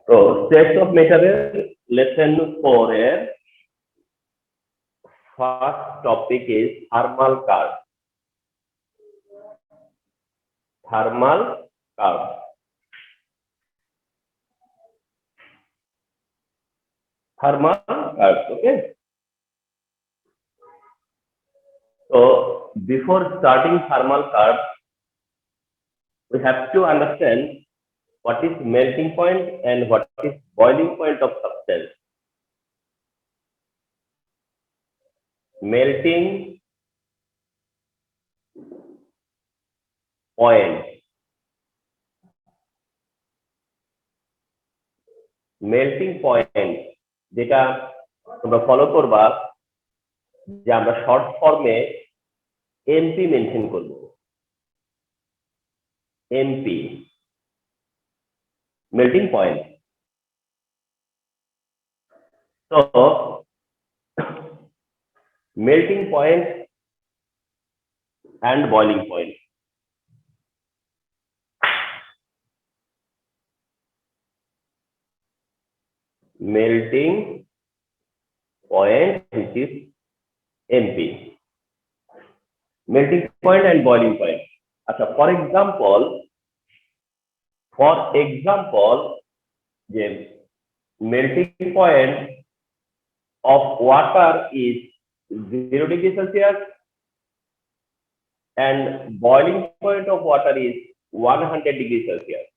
তো states of ম্যাটারের lesson 4 এর first topic is thermal curve. Thermal curve. Thermal curves, okay? So before starting thermal curves, we have to understand what is melting point and what is boiling point of substance. Melting point. Melting point যেটা তোমরা follow করবা যে আমরা short ফর্মে MP mention করব। MP melting point. So melting point and boiling point. Melting point which is MP. Melting point and boiling point. For example, the melting point of water is 0 degree Celsius and boiling point of water is 100 degree Celsius.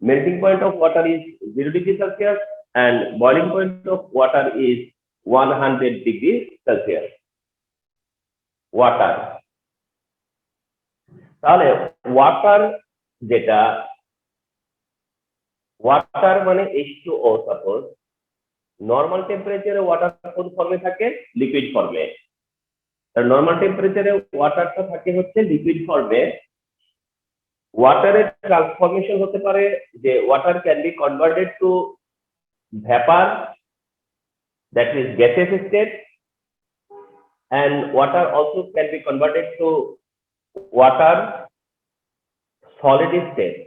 Melting point of water is 0 degree Celsius and boiling point of water is 100 degree Celsius. Water. তাহলে water যেটা water মানে H2O suppose normal টেম্পারেচারে water কোন ফর্মে থাকে liquid ফর্মে। তার normal টেম্পারেচারে ওয়াটারটা থাকে হচ্ছে লিকুইড ফর্মে। ওয়াটারের ট্রান্সফরমেশন হতে পারে যে water can be converted to vapour that is gaseous state and water also can be converted to water solid state.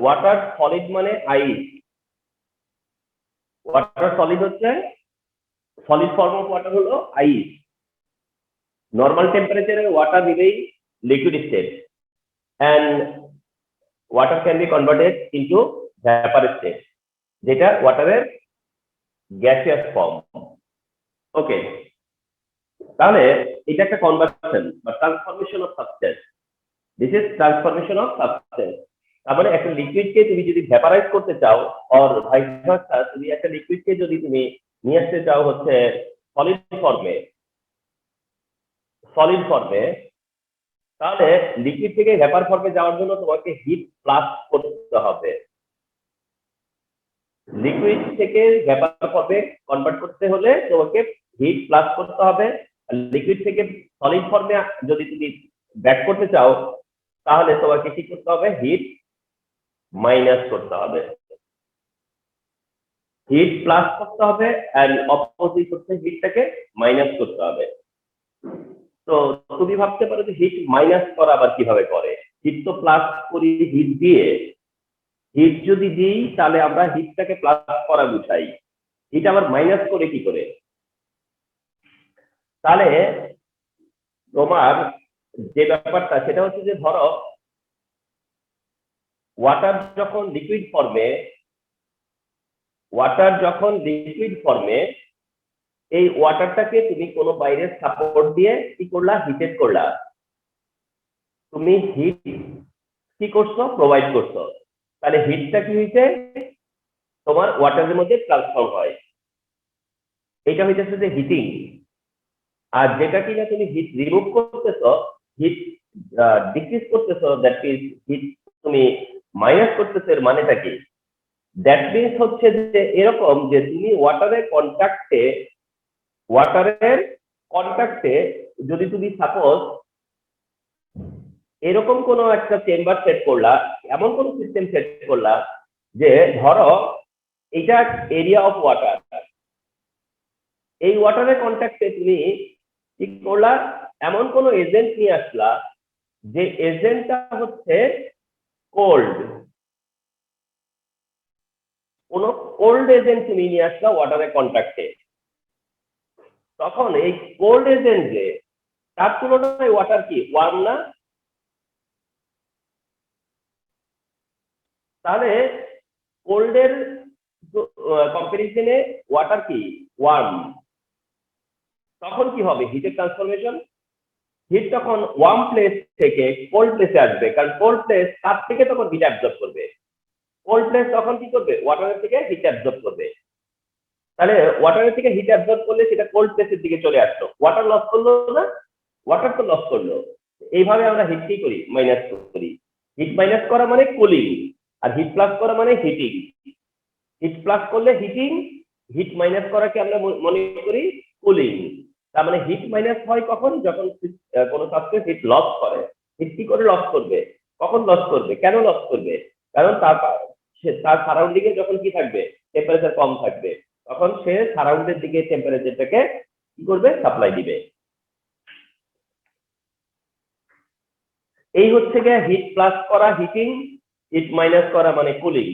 Water solid মানে ice. Water solid হচ্ছে solid form of water হলো ice. Normal temperature water remain liquid state and water can be converted into vapor state যেটা ওয়াটারের gaseous form. Okay, তাহলে এটা একটা conversion বা transformation of substance. This is transformation of substance. তারপরে একটা লিকুইডকে তুমি যদি ভ্যাপারাইজ করতে চাও অর ভাইস ভার্সা, তুমি একটা লিকুইডকে যদি তুমি নিয়ে আসতে চাও হচ্ছে সলিড ফর্মে, তাহলে লিকুইড থেকে ভ্যাপার ফর্মে যাওয়ার জন্য তোমাকে হিট প্লাস করতে হবে। লিকুইড থেকে ভ্যাপার ফর্মে কনভার্ট করতে হলে তোমাকে হিট প্লাস করতে হবে। লিকুইড থেকে সলিড ফর্মে যদি তুমি ব্যাক করতে চাও তাহলে তোমাকে কি করতে হবে হিট মাইনাস করতে হবে। হিট প্লাস করতে হবে এন্ড অপোজিট হচ্ছে হিটটাকে মাইনাস করতে হবে। তো তুমি ভাবতে পারো যে হিট মাইনাস করা আবার কিভাবে করে? হিট তো প্লাস করি হিট দিয়ে। হিট যদি দিই তাহলে আমরা হিটটাকে প্লাস করা বুঝাই, হিট আবার মাইনাস করে কি করে? তাহলে তোমার যে ব্যাপারটা সেটা হচ্ছে যে ধরো ওয়াটার যখন লিকুইড ফর্মে এই ওয়াটারটাকে তুমি কোনো বাইরের সাপোর্ট দিয়ে কি করলা হিটেড করলা, তুমি হিট কি করছো প্রোভাইড করছো, তাহলে হিটটা কি হইছে তোমার ওয়াটারের মধ্যে ট্রান্সফর্ম হয়। এটা হইতেছে যে হিটিং। আর যেটা কিনা তুমি হিট রিমুভ করতেছো, হিট ডিক্রিজ করতেছো, দ্যাট ইজ হিট তুমি মাইনাস করতেছো। এর মানেটা কি? দ্যাট মিনস হচ্ছে যে এরকম যে তুমি ওয়াটারের কন্ট্যাক্টে যদি তুমি সাপোজ এরকম কোনো একটা চেম্বার সেট করলা, এমন কোন সিস্টেম সেট করলা যে ধরো এটা এরিয়া অফ ওয়াটার, এই ওয়াটারের কন্ট্যাক্টে তুমি কি করলা এমন কোন এজেন্ট নিয়ে আসলা যে এজেন্টটা হচ্ছে কোল্ড। কোন কোল্ড এজেন্ট তুমি নিয়ে আসলা ওয়াটারের কন্ট্যাক্টে, তখন এই কোল্ড এজেন্টে তার তুলনায় ওয়াটার কি ওয়ার্ম না? তাহলে কোল্ডের কম্পারিজনে ওয়াটার কি ওয়ার্ম, তখন কি হবে হিটের ট্রান্সফরমেশন, হিট তখন ওয়ার্ম প্লেস থেকে কোল্ড প্লেসে আসবে, কারণ কোল্ড প্লেস তার থেকে তখন হিট অ্যাবজর্ব করবে, কোল্ড প্লেস তখন কি করবে ওয়াটারের থেকে হিট অ্যাবজর্ব করবে। তাহলে ওয়াটারের থেকে হিট অ্যাবজর্ব করলে সেটা কোল্ড প্লেসের দিকে চলে আসলো, ওয়াটার লস করলো না? ওয়াটার তো লস করলো। এইভাবে আমরা হিট কি করি মাইনাস করি, হিট মাইনাস করা মানে কুলিং, আর হিট প্লাস করা মানে হিটিং। হিট প্লাস করলে হিটিং, হিট মাইনাস করাকে আমরা মনে করি কুলিং। তার মানে হিট মাইনাস হয় কখন, যখন কোনো সাবস্টেন্স হিট লস করে। হিট কি করে লস করবে, কখন লস করবে, কেন লস করবে? কারণ তার সারাউন্ডিং এ যখন কি থাকবে টেম্পারেচার কম থাকবে, তখন সে সারাউন্ডের দিকে টেম্পারেচারটাকে কি করবে সাপ্লাই দিবে। এই হচ্ছে গিয়ে হিট প্লাস করা হিটিং, হিট মাইনাস করা মানে কুলিং।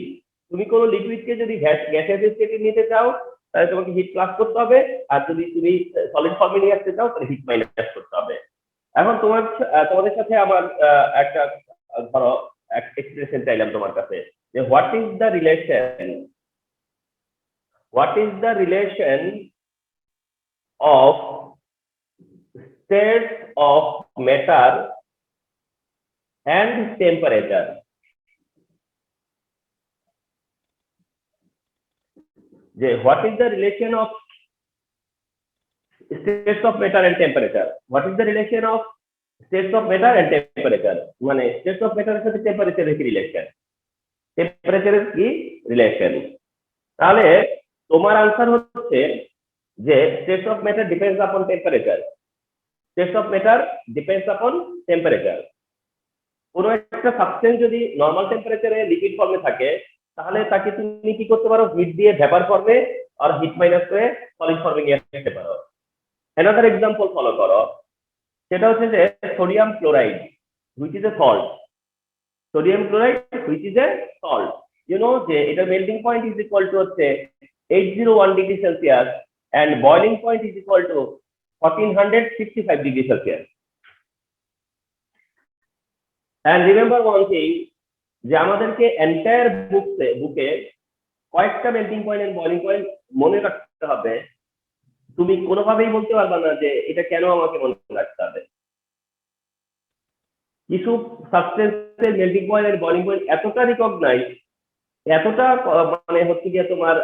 তুমি কোনো লিকুইডকে যদি গ্যাসিয়াস স্টেটে নিতে চাও তাহলে তোমাকে হিট প্লাস করতে হবে, আর যদি তুমি সলিড ফর্মে নিয়ে আসতে চাও তাহলে হিট মাইনাস করতে হবে। এখন তোমাদের সাথে আমার একটা ধরো এক্সপ্রেশন চাইলাম তোমার কাছে, যে what is the relation of states of matter and temperature? What is the relation of states of matter and temperature? What is the relation of states of matter and temperature? মানে states of matter এর সাথে temperature এর কি relation, temperature এর কি relation? তাহলে তোমার answer হচ্ছে যে states of matter depends upon temperature. States of matter depends upon temperature. কোনো একটা সাবস্টেন্স যদি নরমাল টেম্পারেচারে লিকুইড ফর্মে থাকে তাহলে তাকে তুমি কি করতে পারো হিট দিয়ে ভেপার ফর্মে আর হিট মাইনাস করে সলিড ফর্মে নিয়ে আসতে পারো। অ্যানাদার এক্সাম্পল ফলো করো, সেটা হচ্ছে যে sodium chloride which is a salt, sodium chloride which is a salt, you know যে এটা melting point is equal to হচ্ছে 801 degree Celsius and boiling point is equal to 1465 degree Celsius. And remember one thing, যে আমাদেরকে entire বুকে কয়েকটা melting point and boiling point মনে রাখতে হবে। তুমি কোনোভাবেই বলতে পারবে না যে এটা কেন আমাকে মনে রাখতে হবে। কিছু সাবস্টেন্সের melting point and boiling point এতটা রিকগনাইজ, এতটা মানে হচ্ছে গিয়ে তোমার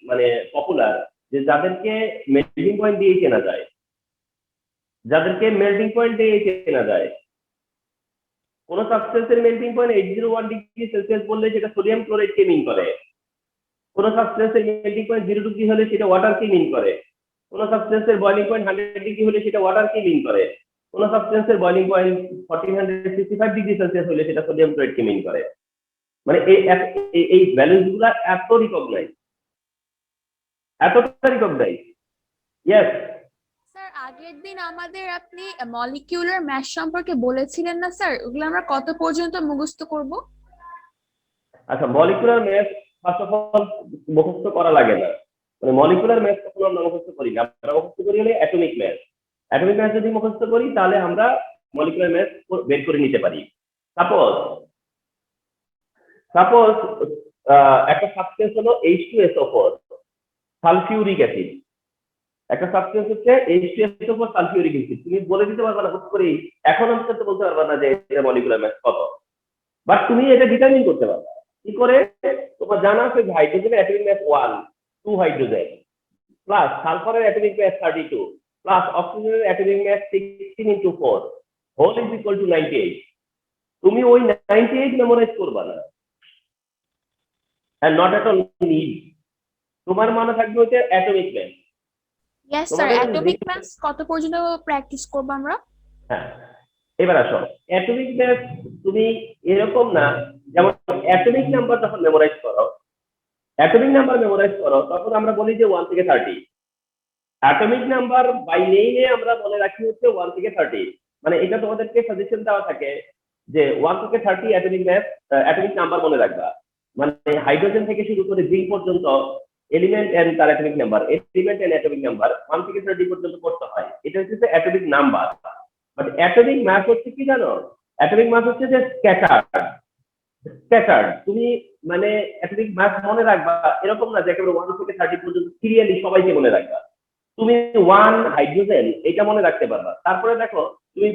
মানে পপুলার, যে যাদেরকে মেল্টিং পয়েন্ট দিয়ে চেনা যায়, যাদেরকে মেল্টিং পয়েন্ট দিয়ে চেনা যায়। কোন সাবস্টেন্সের মেল্টিং পয়েন্ট 801 ডিগ্রি সেলসিয়াস বললে সেটা সোডিয়াম ক্লোরাইড কে মিন করে, কোন সাবস্টেন্সের মেল্টিং পয়েন্ট 0 ডিগ্রি হলে সেটা ওয়াটার কে মিন করে, কোন সাবস্টেন্সের বয়লিং পয়েন্ট 100 ডিগ্রি হলে সেটা ওয়াটার কে মিন করে, কোন সাবস্টেন্সের বয়লিং পয়েন্ট 1465 ডিগ্রি সেলসিয়াস হলে সেটা সোডিয়াম ক্লোরাইড কে মিন করে। মানে এই ভ্যালুস গুলা এত রিকগনাইজ, এতটা রিকগনাইজ। ইয়েস স্যার, আগের দিন আমাদের আপনি মলিকিউলার ম্যাথ সম্পর্কে বলেছিলেন না স্যার, ওগুলো আমরা কত পর্যন্ত মুখস্থ করব? আচ্ছা, molecular math first of all মুখস্থ করা লাগে না। মানে মলিকুলার ম্যাথ কখনো আমরা মুখস্থ করি না, আমরা মুখস্থ করি হলে অ্যাটমিক ম্যাথ। অ্যাটমিক ম্যাথ যদি মুখস্থ করি তাহলে আমরা মলিকুলার ম্যাথ বের করে নিতে পারি। সাপোজ একটা সাবস্টেন্স হলো H2SO4 সালফিউরিক অ্যাসিড, একটা সাবস্টেন্স হচ্ছে H2SO4 সালফিউরিক অ্যাসিড। তুমি বলে দিতে পারবে না হুট করে, এখন আমি তো বলতে পারবে না যে এটা মলিকুলার ম্যাথ কত, বাট তুমি এটা ডিটারমিন করতে পারবে। কি করে? তোমার জানা আছে যে হাইড্রোজেনের অ্যাটমিক মাস 1, 2 হাইড্রোজেন, প্লাস সালফারের অ্যাটমিক মাস 32, প্লাস অক্সিজেনের atomic mass 16 into 4 whole is equal to 98। তুমি ওই 98 মেমোরাইজ করবা না, and not at all need. তোমার মনে থাকবে হচ্ছে atomic mass. Yes sir, atomic maths কত পর্যন্ত প্র্যাকটিস করব আমরা? হ্যাঁ, এবার আসো অ্যাটমিক মাস। তুমি এরকম না, যেমন অ্যাটমিক নাম্বার যখন মেমোরাইজ করো, তখন আমরা বলি যে 1 থেকে 30। অ্যাটমিক নাম্বার বাই নেমে আমরা বলে রাখি হচ্ছে 1 থেকে 30। মানে এটা তোমাদেরকে সাজেশন দেওয়া থাকে যে 1 থেকে 30 অ্যাটমিক নাম্বার মনে রাখবা। মানে হাইড্রোজেন থেকে শুরু করে জিঙ্ক পর্যন্ত এলিমেন্ট এন্ড তার atomic number, element and atomic number 1 থেকে 30 পর্যন্ত পড়তে হয়। এটা হচ্ছে atomic number. But atomic mass হচ্ছে কি জানো? অ্যাটমিক মাস হচ্ছে যে স্ক্যাটার্ড। তুমি মানে অ্যাটমিক মাস মনে রাখবা এরকম না যে একেবারে 1 থেকে 30 পর্যন্ত সিরিয়ালি সবাইকে মনে রাখবা। তুমি 1 হাইড্রোজেন এটা মনে রাখতে পারবা। তারপরে দেখো তুমি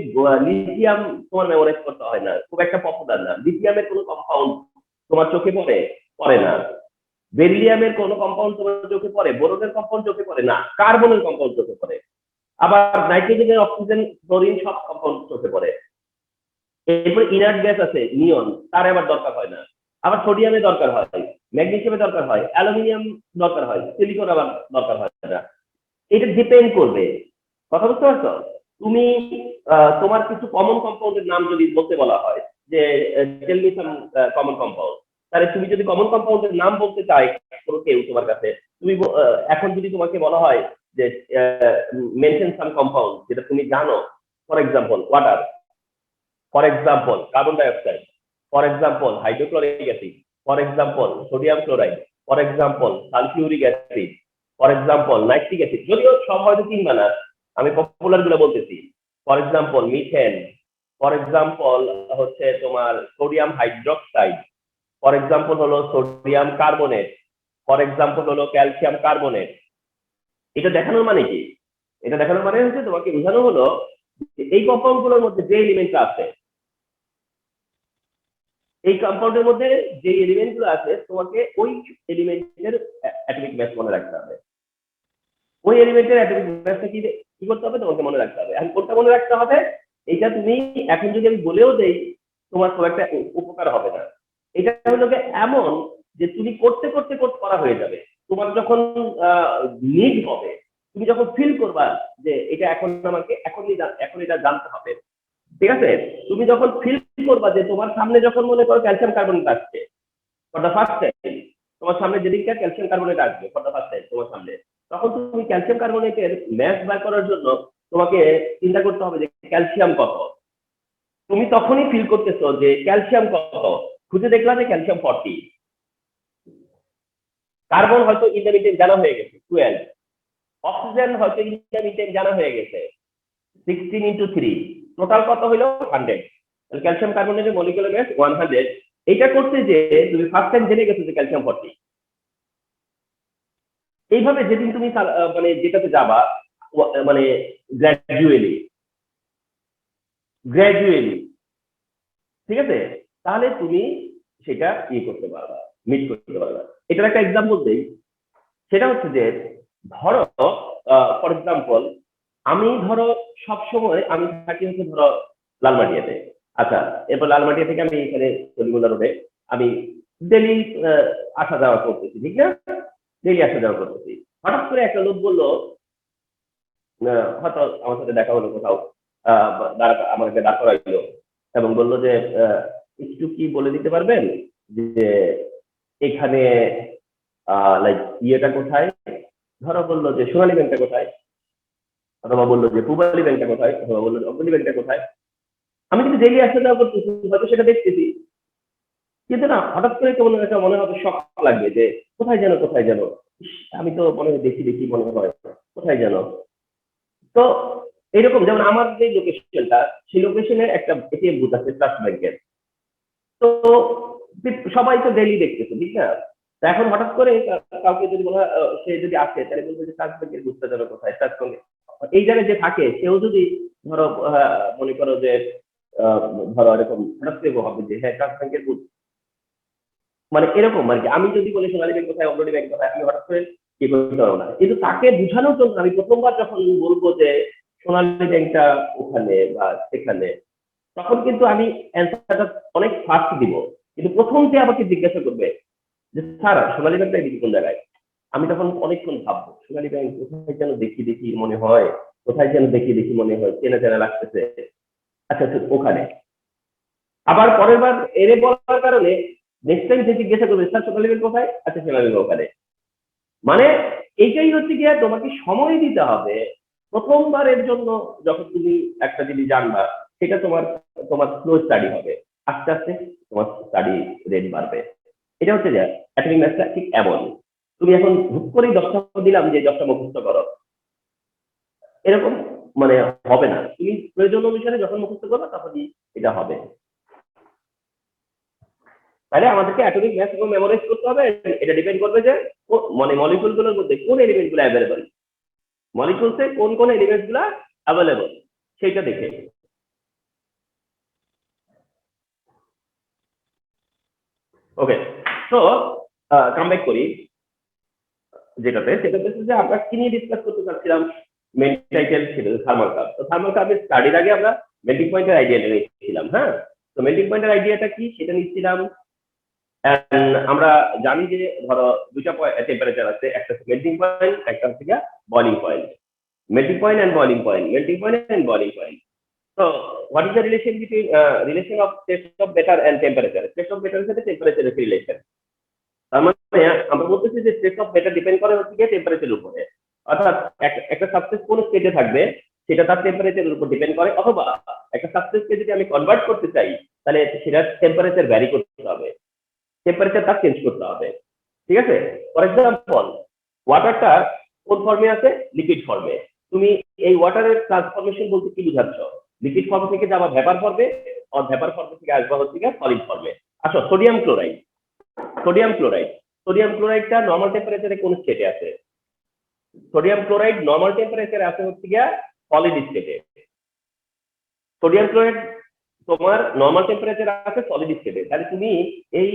লিথিয়াম তোমার মেমোরাইজ করতে হয় না, খুব একটা পপুলার না। লিথিয়ামের কোনো কম্পাউন্ড তোমার চোখে পড়ে না। বেরিলিয়ামের কোনো কম্পাউন্ড তোমার চোখে পড়ে, বোরনের কম্পাউন্ড চোখে পড়ে না, কার্বনের কম্পাউন্ড চোখে পড়ে। আবার নাইট্রোজেনের, অক্সিজেন, ক্লোরিন সব কম্পাউন্ড চোখে পড়ে। এরপরে ইনার্ট গ্যাস আছে নিয়ন, তার আবার দরকার হয় না। আবার সোডিয়ামের দরকার হয়, ম্যাগনেসিয়ামের দরকার হয়, অ্যালুমিনিয়াম দরকার হয়, সিলিকন আবার দরকার হয় না। এটা ডিপেন্ড করবে। কথা বুঝতে পারছো? তুমি তোমার কিছু কমন কম্পাউন্ডের নাম যদি বলতে বলা হয় যে tell me some common compound, তাহলে তুমি যদি কমন কম্পাউন্ডের নাম বলতে চাই কোনো কেউ তোমার কাছে, তুমি এখন যদি তোমাকে বলা হয় যে মেনশন সাম কম্পাউন্ড যেটা তুমি জানো, for example water, for example carbon dioxide, for example hydrochloric acid, for example sodium chloride, for example sulphuric acid, for example nitric acid, যদিও সব হয়তো 3 না, আমি পপুলার গুলো বলতেছি। For example methane, for example হচ্ছে তোমার সোডিয়াম হাইড্রোক্সাইড, ফর এক্সাম্পল হলো সোডিয়াম কার্বনেট, ফর এক্সাম্পল হলো ক্যালসিয়াম কার্বনেট। এটা দেখানোর মানে কি? এটা দেখানোর মানে হচ্ছে তোমাকে বোঝানো হলো এই কম্পাউন্ড গুলোর মধ্যে যে এলিমেন্ট আছে, এই কম্পাউন্ডের মধ্যে যে এলিমেন্ট গুলো আছে তোমাকে ওই এলিমেন্টের অ্যাটমিক মাস মনে রাখতে হবে। ওই এলিমেন্টের অ্যাটমিক মাসটা কি করতে হবে তোমাকে মনে রাখতে হবে। এখন কোনটা মনে রাখতে হবে এটা তুমি এখন যদি আমি বলেও দেই তোমার খুব একটা উপকার হবে না। এটা হলো এমন যে তুমি করতে করতে করা হয়ে যাবে। তোমার যখন নিড হবে, তুমি যখন ফিল করবা যে এটা এখন আমাকে এখন এটা জানতে হবে, ঠিক আছে? তুমি যখন ফিল করবা যে তোমার সামনে যখন মনে করো ক্যালসিয়াম কার্বনেট আসছে ফর দ্য ফার্স্ট টাইম, তোমার সামনে যেদিনটা ক্যালসিয়াম কার্বনেট আসবে ফর দ্য ফার্স্ট টাইম তোমার সামনে, তখন তুমি ক্যালসিয়াম কার্বনেটের ম্যাস বার করার জন্য তোমাকে চিন্তা করতে হবে যে ক্যালসিয়াম কত। তুমি তখনই ফিল করতেছো যে ক্যালসিয়াম কত, খুঁজে দেখলা যে ক্যালসিয়াম 40। কার্বন হয়তো ইন্টারমিডিয়েট জানা হয়ে গেছে 12, অক্সিজেন হয়তো ইন্টারমিডিয়েট জানা হয়ে গেছে 16 into 3, টোটাল কত হলো 100। ক্যালসিয়াম কার্বনেটের মলিকুলার মাস 100। এটা করতে যে তুমি ফার্স্ট টাইম জেনে গেছো যে ক্যালসিয়াম 40। এইভাবে যেদিন তুমি মানে যেটাতে যাবা মানে গ্র্যাজুয়ালি, ঠিক আছে, তাহলে তুমি সেটা করতে পারবা, মিট করতে পারবা। এটার একটা এক্সাম্পল দেই। সেটা হচ্ছে যে ধরো ফর এক্সাম্পল আমি ধরো সবসময় আমি থাকি হচ্ছে ধরো লালমাটিয়াতে। আচ্ছা, এরপর লালমাটিয়া থেকে আমি এখানে সলিমুল্লাহ রোডে আমি ডেলি আসা যাওয়া করতেছি, ঠিক না? ডেলি আসা যাওয়া করতেছি। হঠাৎ করে একটা লোক বললো, হয়তো আমার সাথে দেখা হলো কোথাও, আমাকে দাঁড় করাইলো এবং বললো যে একটু কি বলে দিতে পারবেন যে এখানে লাইক ইয়েটা কোথায়? ধরো বললো যে সোনালী ব্যাংকটা কোথায়, অথবা বললো যে পূবালী ব্যাংকটা কোথায়, অথবা বললো অগ্রণী ব্যাংকটা কোথায়। আমি কিন্তু ডেইলি আসা যাওয়া করতেছি, হয়তো সেটা দেখতেছি, কিন্তু না হঠাৎ করে কেমন একটা মনে হবে, শখ লাগবে যে কোথায় যেন আমি তো মনে হয় দেখি মনে হয় কোথায় যেন। তো এরকম যেমন আমার যে লোকেশনটা, সেই লোকেশনে একটা এটিএম বুথ আছে ট্রাস্ট ব্যাংকের। তো সবাই তো ডেইলি দেখতেছে, ঠিক না? এখন হঠাৎ করে কাউকে যদি বলা, সে যদি আসে তাহলে বলবে যে ট্রাস্ট ব্যাংকের বুথটা যেন কোথায়, ট্রাস্ট ব্যাংকে এই জায়গায় যে থাকে সেও যদি ধরো মনে করো যে ধরো এরকম হঠাৎ করে হবে যে হ্যাঁ ট্রাস্ট ব্যাংকের বুথ, মানে এরকম আর কি। আমি যদি বলি সোনালী ব্যাংক কোথায়, অগ্রণী ব্যাংক কোথায়, আমি হঠাৎ করে কি করতে পারবো না। কিন্তু তাকে বোঝানোর জন্য আমি প্রথমবার যখন বলবো যে সোনালী ব্যাংকটা ওখানে বা সেখানে, তখন কিন্তু আমি অ্যান্সারটা অনেক ফাস্ট দিব। কিন্তু প্রথম যে আমাকে জিজ্ঞাসা করবে যে স্যার সোনালী ব্যাংকটা এদিকে কোন জায়গায়, আমি তখন অনেকক্ষণ ভাববো সোনালী ব্যাংক কোথায় যেন দেখি মনে হয়, কোথায় যেন দেখি মনে হয়, চেনা লাগতেছে। আচ্ছা ওখানে। আবার পরের বার এরে বলার কারণে নেক্সট টাইম যে জিজ্ঞাসা করবে স্যার সোনালী ব্যাংক কোথায়, আচ্ছা সোনালী ব্যাংক ওখানে। মানে এইটাই হচ্ছে গিয়ে তোমাকে সময় দিতে হবে। প্রথমবারের জন্য যখন তুমি একটা জিনিস জানবা, সেটা তোমার স্লো স্টাডি হবে, আস্তে আস্তে তোমার স্টাডি রেট বাড়বে। এটা হচ্ছে যে অ্যাটমিক ম্যাথটা ঠিক এমন। তুমি এখন হুট করেই 10টা দিলাম যে 10টা মুখস্থ করো, এরকম মানে হবে না। তুমি প্রয়োজন অনুসারে যখন মুখস্থ করবে তখনই এটা হবে। তাহলে আমাদেরকে অ্যাটমিক ম্যাথ এবং মেমোরাইজ করতে হবে। এটা ডিপেন্ড করবে যে মানে মলিকিউল গুলোর মধ্যে কোন এলিমেন্ট গুলো অ্যাভেলেবল, মলিকিউলসে কোন কোন এলিমেন্ট গুলো অ্যাভেলেবল সেইটা দেখে। ওকে, তো কাম ব্যাক করি যেটাতে, সেটাতে যে আমরা কি নিয়ে ডিসকাস করতে চাচ্ছিলাম, মেন টাইটেল ছিল থার্মাল কাপ। তো থার্মাল কাপের স্টাডির আগে আমরা মেল্টিং পয়েন্টের আইডিয়া নিয়েছিলাম। হ্যাঁ, তো মেল্টিং পয়েন্টের আইডিয়াটা কি সেটা নিচ্ছিলাম। আমরা জানি যে ধরো দুইটা টেম্পারেচার আছে, একটা হচ্ছে মেল্টিং পয়েন্ট, একটা হচ্ছে boiling point. Melting point and boiling point, melting point and boiling point. So what is the relation between relation of test of better and temperature? Test of better সাথে temperature এর relation. তার মানে আমরা বলতেছি যে test of better depend করে হচ্ছে গিয়ে টেম্পারেচারের উপরে। অর্থাৎ একটা সাবস্টেন্স কোন স্টেটে থাকবে সেটা তার টেম্পারেচারের উপর ডিপেন্ড করে, অথবা একটা সাবস্টেন্সকে যদি আমি কনভার্ট করতে চাই তাহলে সেটা টেম্পারেচার ভ্যারি করতে হবে, টেম্পারেচার তার চেঞ্জ করতে হবে। ঠিক আছে, ফর এক্সাম্পল ওয়াটারটা কোন ফর্মে আছে, লিকুইড ফর্মে। তুমি এই ওয়াটারের ট্রান্সফরমেশন বলতে কি বুঝাচ্ছ, লিকুইড ফর্ম থেকে যাবা ভেপার ফর্মে, আর ভেপার ফর্ম থেকে আসবা হচ্ছে সলিড ফর্মে। আসো sodium chloride, sodium chloride, sodium ক্লোরাইডটা নরমাল টেম্পারেচারে কোন স্টেটে আছে? সোডিয়াম ক্লোরাইড নরমাল টেম্পারেচারে আছে হচ্ছে সলিড স্টেটে। সোডিয়াম ক্লোরাইড তোমার নরমাল টেম্পারেচার আছে সলিড স্টেটে। তাহলে তুমি এই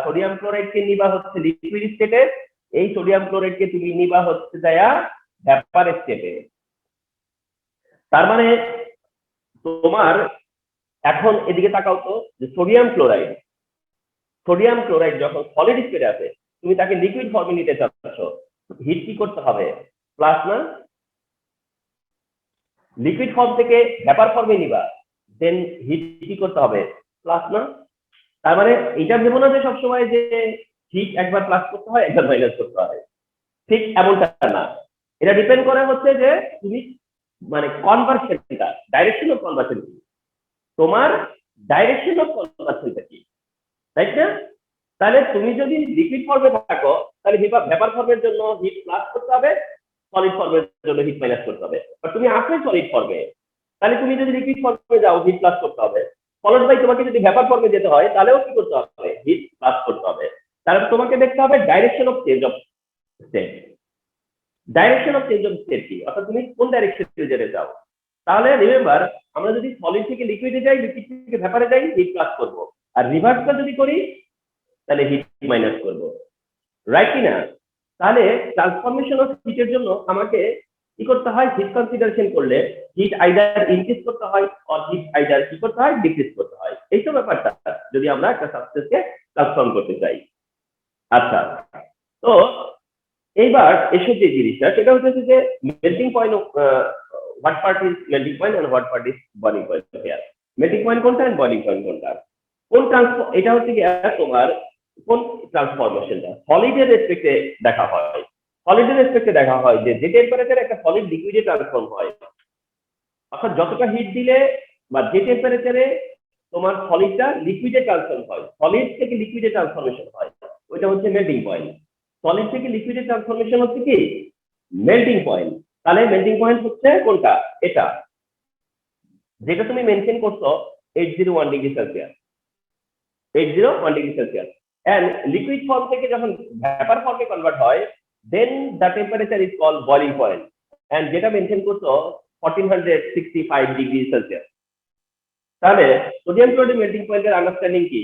সোডিয়াম ক্লোরাইডকে নিবা হচ্ছে লিকুইড স্টেটে, এই সোডিয়াম ক্লোরাইডকে তুমি নিবা হচ্ছে ভেপার স্টেটে। তার মানে তোমার এখন এদিকে তাকাও তো, যে সোডিয়াম ক্লোরাইড যখন সলিড স্টেটে আছে তুমি তাকে লিকুইড ফর্মে নিতে চাচ্ছ, হিট কি করতে হবে, প্লাস না? লিকুইড ফর্ম থেকে ভেপার ফর্মে নিবা, দেন হিট কি করতে হবে, প্লাস না? তার মানে এটা ভেবো না যে সবসময় যে হিট একবার প্লাস করতে হয় একবার মাইনাস করতে হয়, ঠিক এমনটা না। এটা ডিপেন্ড করে হচ্ছে যে তুমি মানে কনভার্সনটা, ডাইরেকশন অফ কনভার্সন কি, তোমার ডাইরেকশন অফ কনভার্সনটা কি, রাইট না? তাহলে তুমি যদি লিকুইড ফর্মে থাকো তাহলে ভেপার ফর্মের জন্য হিট প্লাস করতে হবে, সলিড ফর্মের জন্য হিট মাইনাস করতে হবে। আর তুমি আসলে সলিড ফর্মে, তাহলে তুমি যদি লিকুইড ফর্মে যাও হিট প্লাস করতে হবে, ফলোড বাই তোমাকে যদি ভেপার ফর্মে যেতে হয় তাহলেও কি করতে হবে, হিট প্লাস করতে হবে। তাহলে তোমাকে দেখতে হবে direction of change of state. Direction of change of state কি, অর্থাৎ তুমি কোন ডাইরেকশনে যেতে চাও। তাহলে রিমেম্বার, আমরা যদি সলিড থেকে লিকুইডে যাই, লিকুইড থেকে ভেপারে যাই, হিট প্লাস করব, আর রিভার্সটা যদি করি তাহলে হিট মাইনাস করব, রাইট কিনা? তাহলে ট্রান্সফরমেশন অফ হিটের জন্য আমাকে কি করতে হয়, হিট কনসিডারেশন করলে হিট আইদার ইনক্রিজ করতে হয় আর হিট আইদার কি করতে হয়, ডিক্রিজ করতে হয়। এই তো ব্যাপারটা যদি আমরা একটা সাবস্টেন্সকে ট্রান্সফর্ম করতে চাই। আচ্ছা, তো এইবার এসব যে জিনিসটা সেটা হচ্ছে যে melting point, what part is melting point and what part is boiling point. Melting point কোনটা এন্ড বয়লিং পয়েন্ট কোনটা? কোন এটা হচ্ছে কি তোমার কোন ট্রান্সফরমেশনটা সলিডের রেসপেক্টে দেখা হয়। সলিডের রেসপেক্টে দেখা হয় যে টেম্পারেচারে একটা সলিড লিকুইডে ট্রান্সফর্ম হয়, অর্থাৎ যতটা হিট দিলে বা যে টেম্পারেচারে তোমার সলিডটা লিকুইডে ট্রান্সফর্ম হয়, সলিড থেকে লিকুইডে ট্রান্সফরমেশন হয়, ওইটা হচ্ছে মেল্টিং পয়েন্ট। সলিড থেকে লিকুইডে ট্রান্সফরমেশন হচ্ছে কি মেল্টিং পয়েন্ট। তাহলে মেল্টিং পয়েন্ট হচ্ছে কোনটা, এটা যেটা তুমি মেনশন করছো 801 degree Celsius, 801 degree Celsius. and liquid form থেকে যখন ভেপার ফর্মে কনভার্ট হয় then the temperature is called boiling point, and যেটা মেনশন করছো 1465 ডিগ্রি সেলসিয়াস। তাহলে সোডিয়াম ক্লোরাইড মেল্টিং পয়েন্টের আন্ডারস্ট্যান্ডিং কি,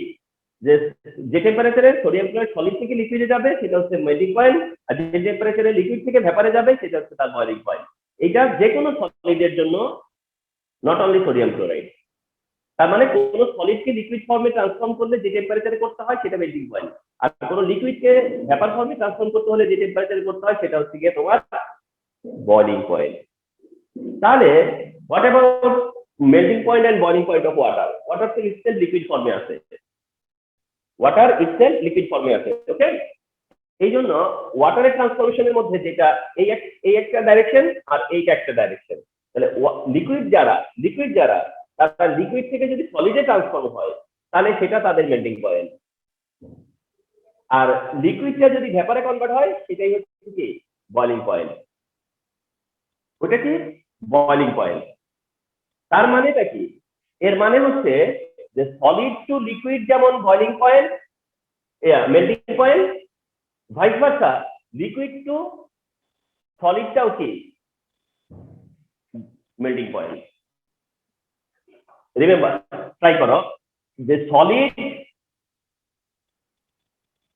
যে টেম্পারেচারে সোডিয়াম ক্লোরাইড সলিড থেকে লিকুইডে যাবে সেটা হচ্ছে মেল্টিং পয়েন্ট, আর যে টেম্পারেচারে লিকুইড থেকে ভেপারে যাবে সেটা হচ্ছে তার বয়লিং পয়েন্ট। এটা যে কোনো সলিডের জন্য, নট অনলি সোডিয়াম ক্লোরাইড। তার মানে কোন সলিডকে লিকুইড ফর্মে ট্রান্সফর্ম করলে যে টেম্পারেচারে করতে হয় সেটা মেল্টিং পয়েন্ট, আর কোন লিকুইডকে ভেপার ফর্মে ট্রান্সফর্ম করতে হলে যে টেম্পারেচারে করতে হয় সেটা হচ্ছে গিয়ে তোমার বয়লিং পয়েন্ট। তাহলে what about melting point and boiling point of water? Water তো ইটসেলফ লিকুইড ফর্মে আছে, ওয়াটার ইটসেলফ লিকুইড ফর্মে আছে। ওকে, এই জন্য ওয়াটারের ট্রান্সফরমেশনের মধ্যে যেটা এই একটা ডাইরেকশন আর এইটা একটা ডাইরেকশন। তাহলে লিকুইড যারা তারা লিকুইড থেকে যদি সলিডে ট্রান্সফর্ম হয় তাহলে সেটা তাদের মেল্টিং পয়েন্ট। আর লিকুইডটা যদি ভেপারে কনভার্ট হয় সেটাই হচ্ছে কি বয়লিং পয়েন্ট। ওটা কি বয়লিং পয়েন্ট। তার মানেটা কি? এর মানে হচ্ছে যে সলিড টু লিকুইড যেমন boiling point, melting point, vice versa liquid to সলিডটাও কি মেল্টিং পয়েন্ট। রিমেম্বার, ট্রাই করো যে সলিড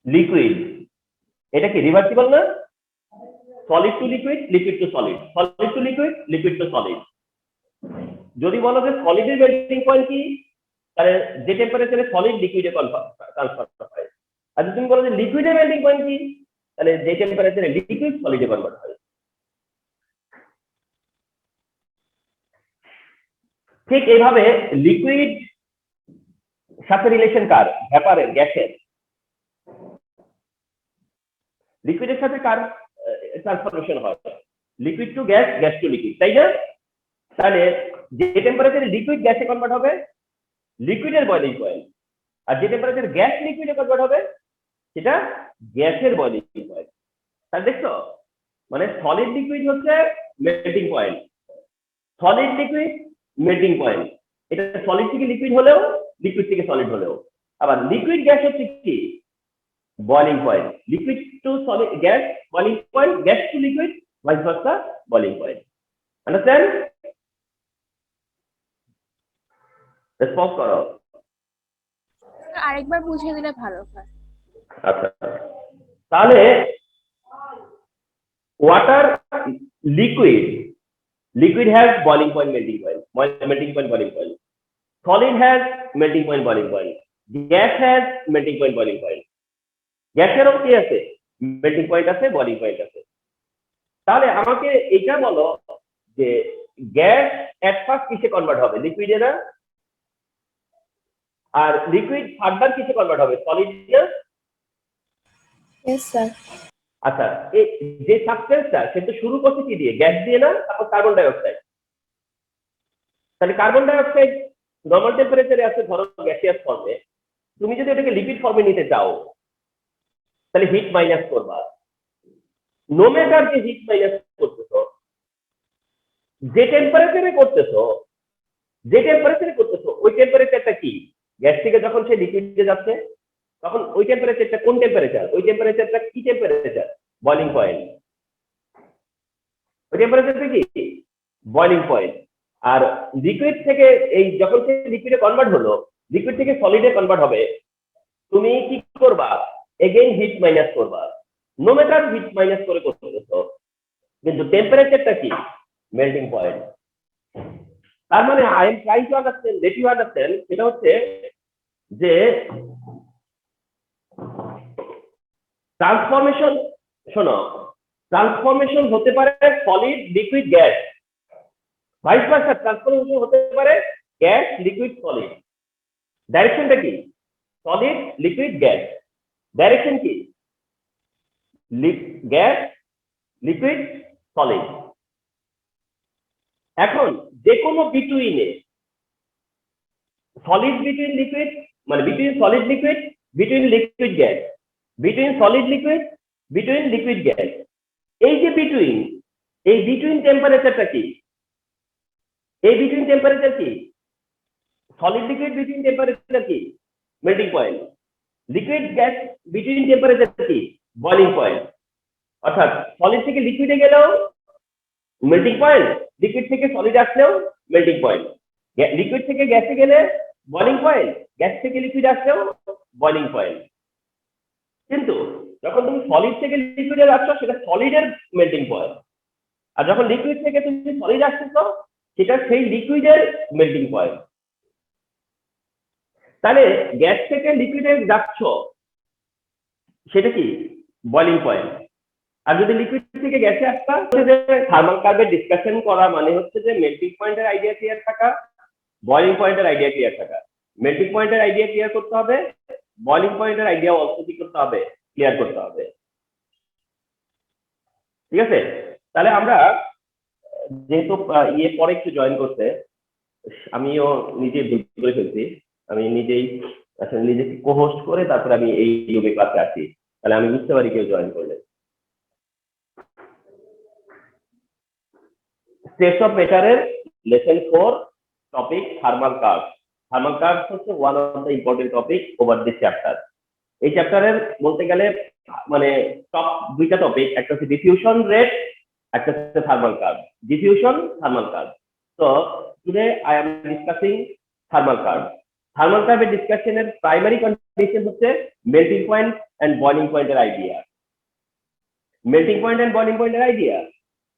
লিকুইড এটা কি রিভার্সিবল না? Solid to liquid, liquid to solid, solid to liquid, liquid to solid. যদি বলো যে সলিডের মেল্টিং পয়েন্ট কি, তাহলে যে টেম্পারেচারে সলিড লিকুইডে ট্রান্সফার হয়। আর যদি তুমি বলো যে লিকুইডের মেল্টিং পয়েন্ট কি, তাহলে যে টেম্পারেচারে লিকুইড সলিডে কনভার্ট হয়। ঠিক এইভাবে লিকুইড সাথে রিলেশন কার? ভেপারের, গ্যাসের। লিকুইডের সাথে কার ট্রান্সফরমেশন হয়? Liquid to gas, gas to liquid, তাই না? তাহলে যে টেম্পারেচারে লিকুইড গ্যাসে কনভার্ট হবে লিকুইডের বয়লিং পয়েন্ট, আর যে টেম্পারেচারে গ্যাস লিকুইডে কনভার্ট হবে সেটা গ্যাসের বয়লিং পয়েন্ট। তাহলে দেখছো, মানে সলিড লিকুইড হচ্ছে melting point, solid liquid melting point. এটা সলিড থেকে লিকুইড হলেও, লিকুইড থেকে সলিড হলেও। আবার লিকুইড গ্যাস হচ্ছে কি boiling point. Liquid to solid gas boiling point, gas to liquid vice versa boiling point. Understand? Response করো। আরেকবার বুঝিয়ে দিলে ভালো হয়। আচ্ছা, তাহলে water liquid, liquid has boiling point, melting point, melting point, boiling point. Solid has melting point, boiling point. Gas has melting point, boiling point. গ্যাসেরও কি আছে? মেল্টিং পয়েন্ট আছে, বয়লিং পয়েন্ট আছে। তাহলে আমাকে এটা বলো যে গ্যাস এট ফার্স্ট কিসে কনভার্ট হবে? লিকুইডে না? আর লিকুইড ফার্দার কিসে কনভার্ট হবে? সলিডে? Yes, sir. আচ্ছা, এই যে সাবস্টেন্সটা সে তো শুরু করছে কি দিয়ে? গ্যাস দিয়ে না? তারপর কার্বন ডাই অক্সাইড। তাহলে কার্বন ডাই অক্সাইড নরমাল টেম্পারেচারে আছে ধরো গ্যাসিয়াস ফর্মে। তুমি যদি এটাকে লিকুইড ফর্মে নিতে চাও তাহলে হিট মাইনাস করবা। নো ম্যাটার যে হিট মাইনাস করতেছো, যে টেম্পারেচারে করতেছো, ওই টেম্পারেচারটা কি? গ্যাস থেকে যখন সে লিকুইডে যাচ্ছে তখন ওই টেম্পারেচারটা কোন টেম্পারেচার? ওই টেম্পারেচারটা কি টেম্পারেচার? Boiling point. ওই টেম্পারেচারটা কি? Boiling point. আর লিকুইড থেকে এই যখন সে লিকুইডে কনভার্ট হলো, লিকুইড থেকে সলিডে কনভার্ট হবে, তুমি কি করবা? এগেইন হিট মাইনাস করবা। নো ম্যাটার হিট মাইনাস করে করতেছো, কিন্তু টেম্পারেচারটা কি? Melting point. তার মানে I am trying to understand, let you understand, সেটা হচ্ছে যে ট্রান্সফরমেশন, শোনো, ট্রান্সফরমেশন হতে পারে solid liquid gas, vice versa transformation হতে পারে গ্যাস লিকুইড সলিড। ডাইরেকশনটা কি? Solid liquid gas. ডাইরেকশন কি? Gas liquid solid. এখন যে কোনো বিটুইনে, সলিড বিটুইন লিকুইড, মানে between solid liquid, between liquid gas, between solid liquid, between liquid gas, এই যে বিটুইন, এই বিটুইন টেম্পারেচারটা কি? এই বিটুইন টেম্পারেচার কি? সলিড লিকুইড বিটুইন টেম্পারেচার কি? Melting point. Liquid gas between temperature কি? Boiling point. অর্থাৎ সলিড থেকে লিকুইডে গেলেও মেল্টিং পয়েন্ট, লিকুইড থেকে সলিড আসলেও মেল্টিং পয়েন্ট। লিকুইড থেকে গ্যাসে গেলে বয়লিং পয়েন্ট, গ্যাস থেকে লিকুইড আসলেও বয়লিং পয়েন্ট। কিন্তু যখন তুমি সলিড থেকে লিকুইডে যাচ্ছ সেটা সলিডের মেল্টিং পয়েন্ট, আর যখন লিকুইড থেকে তুমি সলিড আসতেছো সেটা সেই লিকুইডের মেল্টিং পয়েন্ট। তাহলে গ্যাস থেকে লিকুইডে যাচ্ছ সেটা কি? Boiling point. আর যদি লিকুইড থেকে গ্যাসে আসতা, থার্মাল কার্ভের ডিসকাশন করা মানে হচ্ছে যে মেল্টিং পয়েন্টের আইডিয়া ক্লিয়ার থাকা, বয়লিং পয়েন্টের আইডিয়া ক্লিয়ার থাকা। মেল্টিং পয়েন্টের আইডিয়া ক্লিয়ার করতে হবে, বয়লিং পয়েন্টের আইডিয়া অলসো কি করতে হবে? ক্লিয়ার করতে হবে। ঠিক আছে? তাহলে আমরা যেহেতু ইয়ে পরে একটু জয়েন করতে, আমিও নিজে ভুল করে ফেলছি, আমি নিজেই আসলে নিজেকে কোহোস্ট করে তারপরে আমি এই রুমে ক্লাসে আসি। তাহলে আমি বুঝতে পারি কেউ জয়েন করলে। স্টেটস অফ মেটারের lesson 4 topic thermal curve. Thermal curve হচ্ছে one of the important topic over this chapter. এই চ্যাপ্টারের বলতে গেলে মানে টপ দুইটা টপিক, একটা হচ্ছে ডিফিউশন রেট, একটা হচ্ছে thermal curve. Diffusion, thermal curve. তো today I am discussing thermal curve. Thermal কার্ভের ডিসকাশনের প্রাইমারি কন্ডিশন হচ্ছে মেল্টিং পয়েন্ট এন্ড বয়লিং পয়েন্টের idea. Melting point and boiling পয়েন্টের আইডিয়া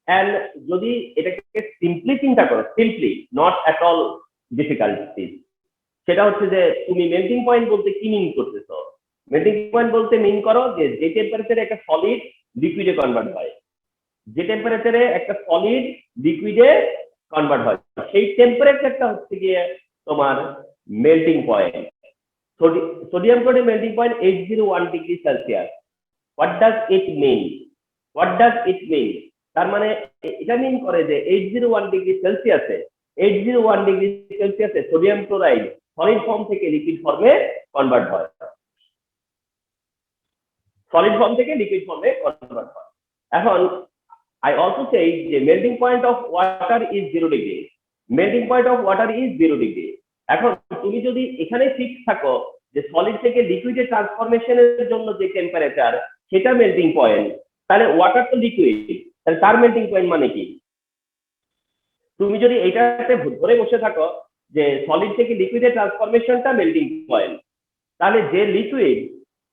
এন্ড যদি এটাকে সিম্পলি চিন্তা করো, simply, not at all difficulty, সেটা হচ্ছে যে তুমি মেল্টিং পয়েন্ট বলতে কি মিন করতেছো। মেল্টিং পয়েন্ট বলতে মিন করো যে যে টেম্পারেচারে একটা সলিড লিকুইডে কনভার্ট হয়, যে টেম্পারেচারে একটা সলিড লিকুইডে কনভার্ট হয়, সেই টেম্পারেচারটা হচ্ছে গিয়ে তোমার melting point. Sodium chloride melting point 801 degree Celsius. What does it mean? What does it mean? তার মানে এটা মিন করে যে 801 ডিগ্রি সেলসিয়াসে 801 ডিগ্রি সেলসিয়াসে সোডিয়াম ক্লোরাইড সলিড ফর্ম থেকে লিকুইড ফর্মে কনভার্ট হয়। সলিড ফর্ম থেকে লিকুইড ফর্মে কনভার্ট হয়। এখন I also say যে melting point of water is 0 degree. Melting point of water is 0 degree. এখন তুমি যদি এখানে ফিক্স থাকো যে সলিড থেকে লিকুইডে ট্রান্সফরমেশনের জন্য যে টেম্পারেচার সেটা মেল্টিং পয়েন্ট, তাহলে ওয়াটার তো লিকুইড, তাহলে তার মেল্টিং পয়েন্ট মানে কি? তুমি যদি এইটাতে ধরে বসে থাকো যে সলিড থেকে লিকুইডে ট্রান্সফরমেশনটা মেল্টিং পয়েন্ট, তাহলে যে লিকুইড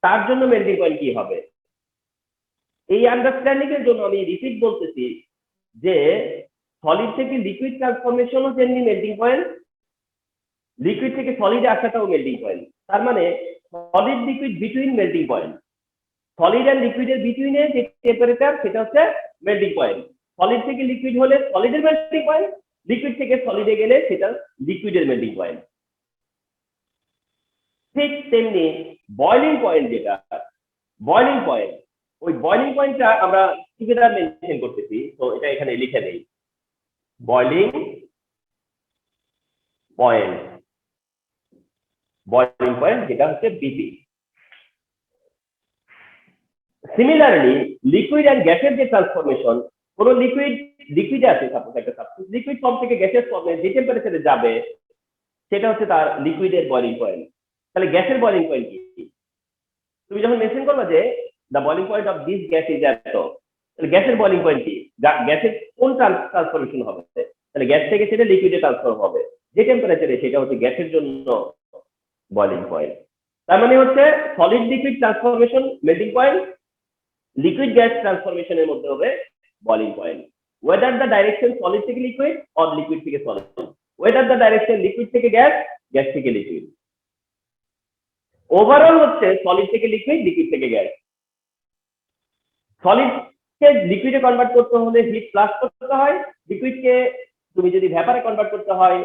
তার জন্য মেল্টিং পয়েন্ট কি হবে? এই আন্ডারস্ট্যান্ডিং এর জন্য আমি রিপিট বলতেছি যে সলিড থেকে লিকুইড ট্রান্সফরমেশনও যেমনি মেল্টিং পয়েন্ট, লিকুইড থেকে সলিডে আসাটাও মেল্টিং পয়েন্ট। তার মানে solid liquid between melting point, solid and লিকুইডের বিটুইনে যে টেম্পারেচার সেটা হচ্ছে মেল্টিং পয়েন্ট। সলিড থেকে লিকুইড হলে সলিডের মেল্টিং পয়েন্ট, লিকুইড থেকে সলিডে গেলে সেটা লিকুইডের মেল্টিং পয়েন্ট। ঠিক তেমনি বয়লিং পয়েন্ট, যেটা বয়লিং পয়েন্ট, ওই বয়লিং পয়েন্টটা আমরা টুগেদার মেনশন করতেছি, তো এটা এখানে লিখে দেই, বয়লিং পয়েন্ট, বয়লিং পয়েন্ট যেটা হচ্ছে বিপি। সিমিলারলি লিকুইড এন্ড গ্যাসের যে ট্রান্সফরমেশন, কোন লিকুইডে আছে, সাপোজ একটা সাবস্টেন্স লিকুইড ফর্ম থেকে গ্যাসের ফর্মে যে টেম্পারেচারে যাবে সেটা হচ্ছে তার লিকুইডের বয়লিং পয়েন্ট। তাহলে গ্যাসের বয়লিং পয়েন্ট কি? তুমি যখন মেনশন করবে যে the boiling point of this gas is at, তাহলে গ্যাসের বয়লিং পয়েন্ট কি? গ্যাসের কোন ট্রান্সফরমেশন হবে? তাহলে গ্যাস থেকে সেটা লিকুইডে ট্রান্সফর্ম হবে, যে টেম্পারেচারে সেটা হচ্ছে গ্যাসের জন্য বয়লিং পয়েন্ট। তার মানে হচ্ছে solid liquid transformation melting point, liquid gas ট্রান্সফরমেশনের মধ্যে হবে boiling point. Whether the direction solid থেকে লিকুইড অর লিকুইড থেকে solid, whether the direction liquid থেকে গ্যাস, গ্যাস থেকে লিকুইড। ওভারঅল হচ্ছে সলিড থেকে লিকুইড, লিকুইড থেকে গ্যাস। সলিডকে লিকুইডে কনভার্ট করতে হলে হিট প্লাস করতে হয়, লিকুইডকে তুমি যদি ভ্যাপারে কনভার্ট করতে হয়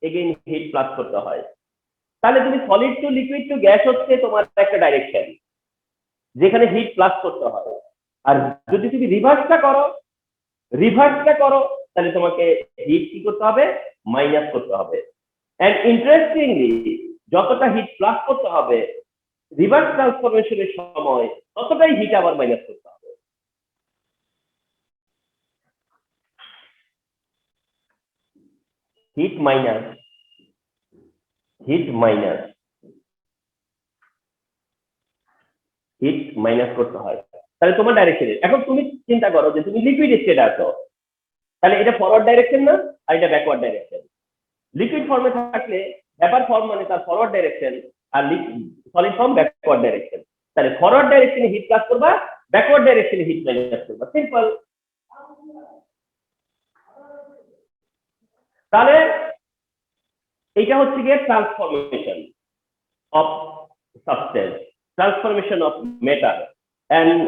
এগেইন হিট প্লাস করতে হয়। তাহলে তুমি solid to liquid to gas হচ্ছে তোমার একটা ডাইরেকশন যেখানে হিট প্লাস করতে হয়। আর যদি তুমি রিভার্সটা করো তাহলে তোমাকে হিট কি করতে হবে? মাইনাস করতে হবে। এন্ড ইন্টারেস্টিংলি যতটা হিট প্লাস করতে হবে রিভার্স ট্রান্সফরমেশনের সময় ততটাই হিট আবার মাইনাস করতে হবে। হিট মাইনাস করতে হয়। তাহলে তোমার ডাইরেকশন, এখন তুমি চিন্তা করো যে তুমি লিকুইড স্টেটে আছো, তাহলে এটা ফরওয়ার্ড ডাইরেকশন না, আর এটা ব্যাকওয়ার্ড ডাইরেকশন। লিকুইড ফর্মে থাকলে ভ্যাপার ফর্ম মানে তার ফরওয়ার্ড ডাইরেকশন, আর সলিড ফর্ম ব্যাকওয়ার্ড ডাইরেকশন। তাহলে ফরওয়ার্ড ডাইরেকশনে হিট প্লাস করবা, ব্যাকওয়ার্ড ডাইরেকশনে হিট মাইনাস করবা, সিম্পল। তাহলে এটা হচ্ছে গিয়ে transformation of substance, transformation of matter and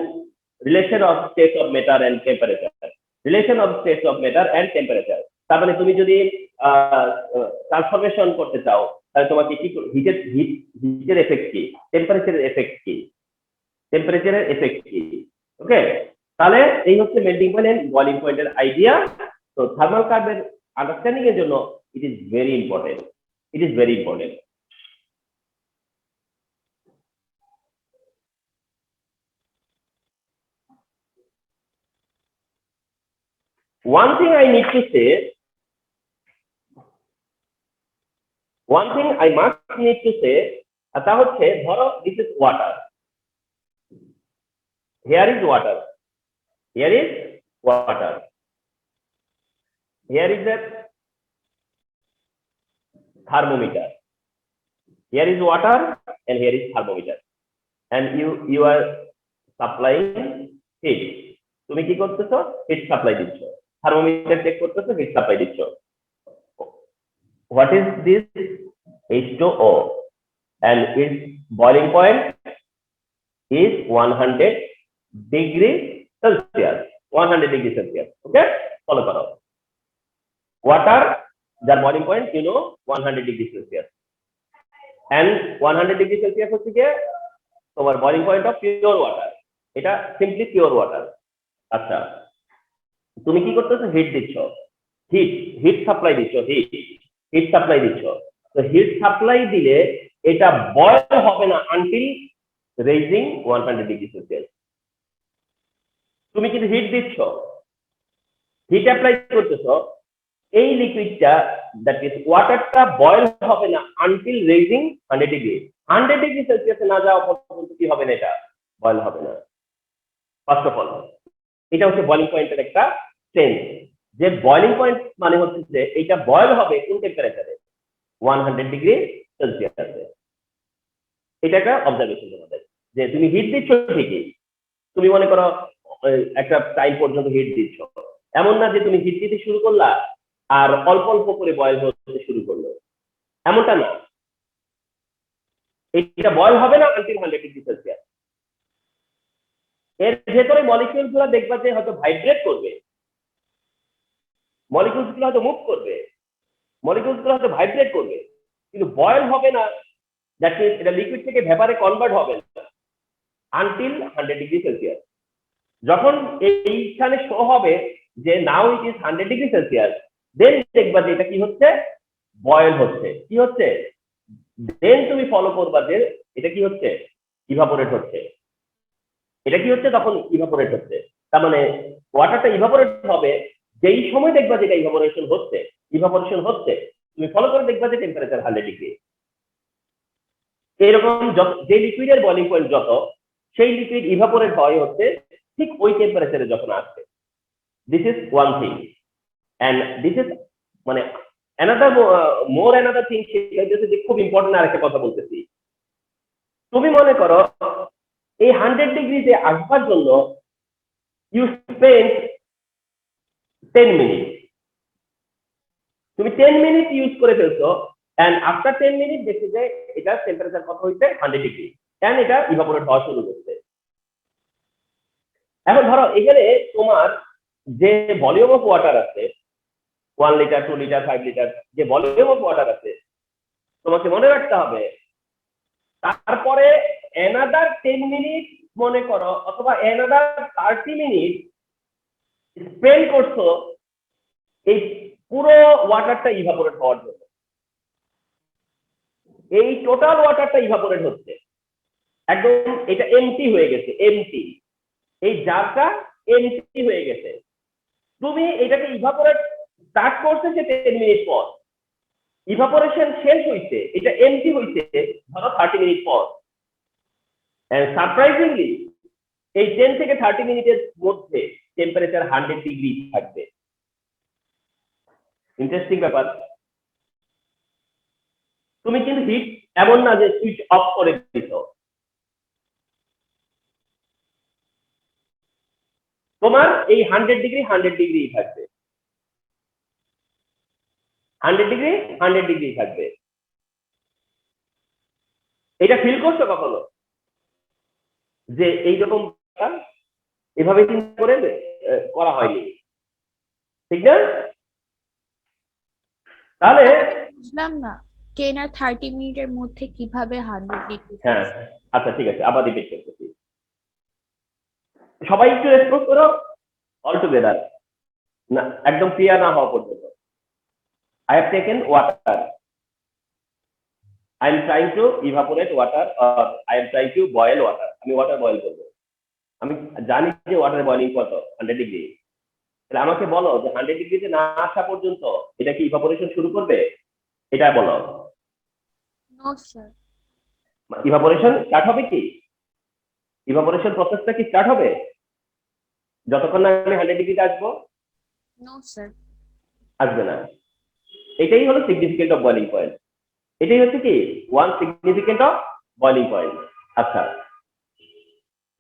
relation of state of matter and temperature, relation of state of matter and temperature. তার মানে তুমি যদি ট্রান্সফরমেশন করতে চাও তাহলে তোমাকে কি হিটের এফেক্ট কি, টেম্পারেচারের এফেক্ট কি, ওকে। তাহলে এই হচ্ছে মেল্টিং পয়েন্ট এন্ড বয়লিং পয়েন্টের আইডিয়া। তো থার্মাল কার্ভের আন্ডারস্ট্যান্ডিং এর জন্য it is very important. one thing I need to say, one thing I must need to say, তা হচ্ছে ধরো this is water, here is water, here is water, here is a thermometer, here is water and here is thermometer, and you are supplying heat. তুমি কি করতেছো? Hit supply দিচ্ছ। Thermometer check করতেছো, hit supply দিচ্ছ। What is this? H2O, and its boiling point is 100 degrees Celsius. 100 degrees Celsius. Okay? Follow করো। Water, যার boiling point, 100 degrees Celsius. And 100 degrees Celsius হচ্ছে কি তোমার boiling point of pure water. এটা simply pure water. আচ্ছা, তুমি কি করতেছো? হিট দিচ্ছ, হিট সাপ্লাই দিচ্ছ, হিট সাপ্লাই দিচ্ছ। তো হিট সাপ্লাই দিলে এটা বয়েল হবে না আনটিল রেইজিং 100 ডিগ্রি সেলসিয়াস। তুমি কিন্তু হিট দিচ্ছ, হিট অ্যাপ্লাই করতেছো, এই লিকুইডটা দ্যাট ইজ ওয়াটারটা বয়েল হবে না আনটিল রেইজিং 100 ডিগ্রি। 100 ডিগ্রি সেলসিয়াসে না যাওয়া পর্যন্ত কি হবে না, এটা বয়েল হবে না। ফার্স্ট অফ অল এটা হচ্ছে বয়েলিং পয়েন্টের একটা সেন্স, যে বয়েলিং পয়েন্ট মানে হচ্ছে যে এটা বয়েল হবে কোন টেম্পারেচারে, 100 ডিগ্রি সেলসিয়াসে। এটা একটা অবজারভেশন তোমাদের, যে তুমি হিট দিচ্ছ ঠিকই, তুমি মনে করো একটা টাইম পর্যন্ত হিট দিচ্ছ, এমন না যে তুমি হিট দিতে শুরু করলা আর অল্প অল্প করে বয়েল হতে শুরু করলো, এমনটা না। এটা বয়েল হবে না আনটিল 100 ডিগ্রি সেলসিয়াস। এর ভেতরে মলিকিউল গুলো দেখবা যে হয়তো ভাইব্রেট করবে, মলিকিউলস গুলো হয়তো মুভ করবে, মলিকিউলস গুলো হয়তো ভাইব্রেট করবে, কিন্তু বয়েল হবে না, দ্যাট মিন্স এটা লিকুইড থেকে ভেপারে কনভার্ট হবে না আনটিল 100 ডিগ্রি সেলসিয়াস। যখন এইখানে শো হবে যে নাও ইট ইজ 100 ডিগ্রি সেলসিয়াস, দেন দেখবা যে এটা কি হচ্ছে, বয়েল হচ্ছে। কি হচ্ছে? দেন তুমি ফলো করবা যে এটা কি হচ্ছে, ইভাপোরেট হচ্ছে। এটা কি হচ্ছে? তখন ইভাপোরেট হচ্ছে। তার মানে ওয়াটারটা ইভাপোরেট হবে যেই সময় দেখবা যেটা ইভাপোরেশন হচ্ছে, তুমি ফলো করে দেখবা যে টেম্পারেচার 100 ডিগ্রি। এরকম যে লিকুইডের বয়েলিং পয়েন্ট যত, সেই লিকুইড ইভাপোরেট হয় হচ্ছে ঠিক ওই টেম্পারেচারে যখন আসবে। This is one thing, and this is মানে অ্যানাদার থিং, সেটা হচ্ছে যে খুব ইম্পর্টেন্ট আরেকটা কথা বলতেছি। তুমি মনে করো এই 100 ডিগ্রিতে আসবার জন্য ইউ স্পেন্ড 10 মিনিট, তুমি 10 মিনিট ইউজ করে ফেলছো, এন্ড আফটার 10 মিনিট দেখছো যে এটা টেম্পারেচার কত হইছে, 100 ডিগ্রি, এন্ড এটা ইভাপোরেট হওয়া শুরু করছে। এখন ধরো এখানে তোমার যে ভলিউম অফ ওয়াটার আছে, 1 লিটার, 2 লিটার, 5 লিটার, যে ভলিউম অফ ওয়াটার আছে, তোমাকে মনে রাখতে হবে তারপরে অ্যানাদার 10 মিনিট মনে করো, অথবা অ্যানাদার 30 মিনিট স্পেন্ড করছো এই পুরো ওয়াটারটা ইভাপোরেট হওয়ার জন্য। এই টোটাল ওয়াটারটা ইভাপোরেট হচ্ছে, একদম এটা এমটি হয়ে গেছে, এমটি, এই জারটা এমটি হয়ে গেছে। তুমি এটাকে ইভাপোরেট স্টার্ট করছে যে 10 মিনিট পর, ইভাপোরেশন শেষ হইছে, এটা এমটি হইছে ধরো 30 মিনিট পর। এন্ড সারপ্রাইজিংলি এই 10 থেকে 30 মিনিটের মধ্যে টেম্পারেচার 100 ডিগ্রি থাকবে। ইন্টারেস্টিং ব্যাপার। তুমি কিন্তু হিট এমন না যে সুইচ অফ করে দিত, তোমার এই 100 ডিগ্রি থাকবে, 100 ডিগ্রি থাকবে। এটা ফিল করছো কখনো যে এইরকম এভাবে চিন্তা করে করা হয়নি, ঠিক না? তাহলে বুঝলাম না 10 আর 30 মিনিটের মধ্যে কিভাবে 100 ডিগ্রি। হ্যাঁ, আচ্ছা ঠিক আছে, আবার রিপিট করতেছি। সবাই একটু রেসপন্স করো অল টুগেদার, না একদম ক্লিয়ার না হওয়া পর্যন্ত। I have taken water, I am trying to evaporate water, or I am trying to boil water. আমি ওয়াটার বয়েল করব, আমি জানি যে ওয়াটার বয়েলিং কত, 100 ডিগ্রি। তাহলে আমাকে বলো যে 100 ডিগ্রিতে না আসা পর্যন্ত এটা কি ইভাপোরেশন শুরু করবে? এটা বলো। No sir. ইভাপোরেশন স্টার্ট হবে কি? ইভাপোরেশন প্রসেসটা কি স্টার্ট হবে যতক্ষণ না আমি 100 ডিগ্রিতে আসবো? No sir. আসবে না। এটাই হলো সিগনিফিকেন্ট অফ বয়লিং পয়েন্ট। এটাই হচ্ছে কি one significant of boiling point. আচ্ছা,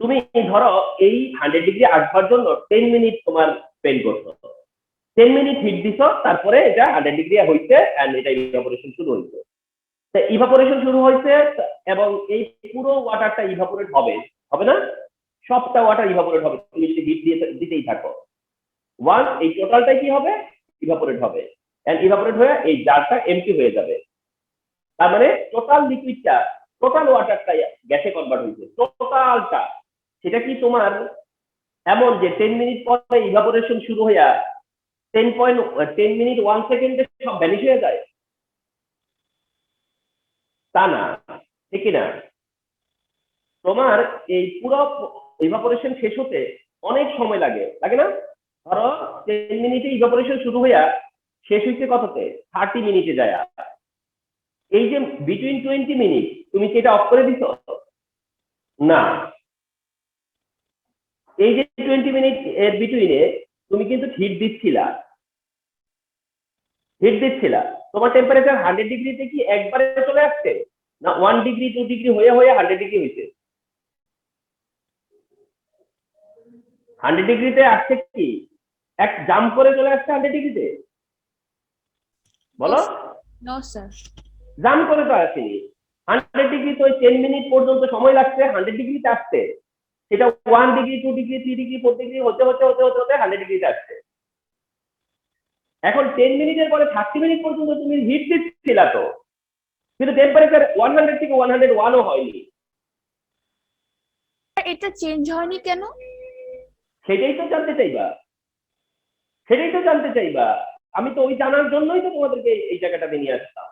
তুমি ধরো এই 100 ডিগ্রি আসবার জন্য 10 মিনিট তোমার স্পেন্ড করছো, 10 মিনিট হিট দিছো, তারপরে এটা 100 ডিগ্রি হইছে এন্ড এটা ইভাপোরেশন শুরু হইছে। তো ইভাপোরেশন শুরু হইছে এবং এই পুরো ওয়াটারটা ইভাপোরেট হবে, হবে না? সবটা ওয়াটার ইভাপোরেট হবে, তুমি যদি হিট দিয়ে দিতেই থাকো। ওয়ান্স এই টোটালটাই কি হবে? ইভাপোরেট হবে এন্ড ইভাপোরেট হয়ে এই জারটা এমটি হয়ে যাবে। তার মানে টোটাল লিকুইডটা, টোটাল ওয়াটারটা গ্যাসে কনভার্ট হয়েছে, টোটালটা। সেটা কি তোমার এমন যে 10 মিনিট পরে ইভাপোরেশন শুরু হইয়া 10 মিনিট 1 সেকেন্ডে সব ভ্যানিশ হয়ে যায়? তা না, ঠিক না? তোমার এই পুরো ইভাপোরেশন শেষ হতে অনেক সময় লাগে, লাগে না? ধরো 10 মিনিটে ইভাপোরেশন শুরু হইয়া শেষ হইছে কততে? 30 মিনিটে যায়। এই যে বিটুইন 20 মিনিট তুমি কি এটা অফ করে দিছো? না। এই যে 20 মিনিট এর বিটুইনে তুমি কিন্তু হিট দিচ্ছিলা, হিট দিচ্ছিলা। তোমার টেম্পারেচার 100 ডিগ্রিতে কি একবারে চলে আসছে, না 1 ডিগ্রি 2 ডিগ্রি হয়ে হয়ে 100 ডিগ্রি হয়েছে? 100 ডিগ্রিতে আসছে কি এক জাম্প করে চলে আসছে 100 ডিগ্রিতে? বলো। No sir. জাম্প করে তো আসেনি। 100 ডিগ্রি তো 10 মিনিট পর্যন্ত সময় লাগছে 100 ডিগ্রিতে আসতে। সেটা 1 ডিগ্রি 2 ডিগ্রি 3 ডিগ্রি 4 ডিগ্রি হতে হতে হতে হতে হতে 100 ডিগ্রিতে আসছে। এখন 10 মিনিটের পরে 30 মিনিট পর্যন্ত তুমি হিট দিচ্ছিলা তো, কিন্তু টেম্পারেচার 100 থেকে 101ও হয়নি। এটা চেঞ্জ হয়নি কেন? সেটাই তো জানতে চাইবা, সেটাই তো জানতে চাইবা। আমি তো ওই জানার জন্যই তো তোমাদেরকে এই জায়গাটাতে নিয়ে আসতাম,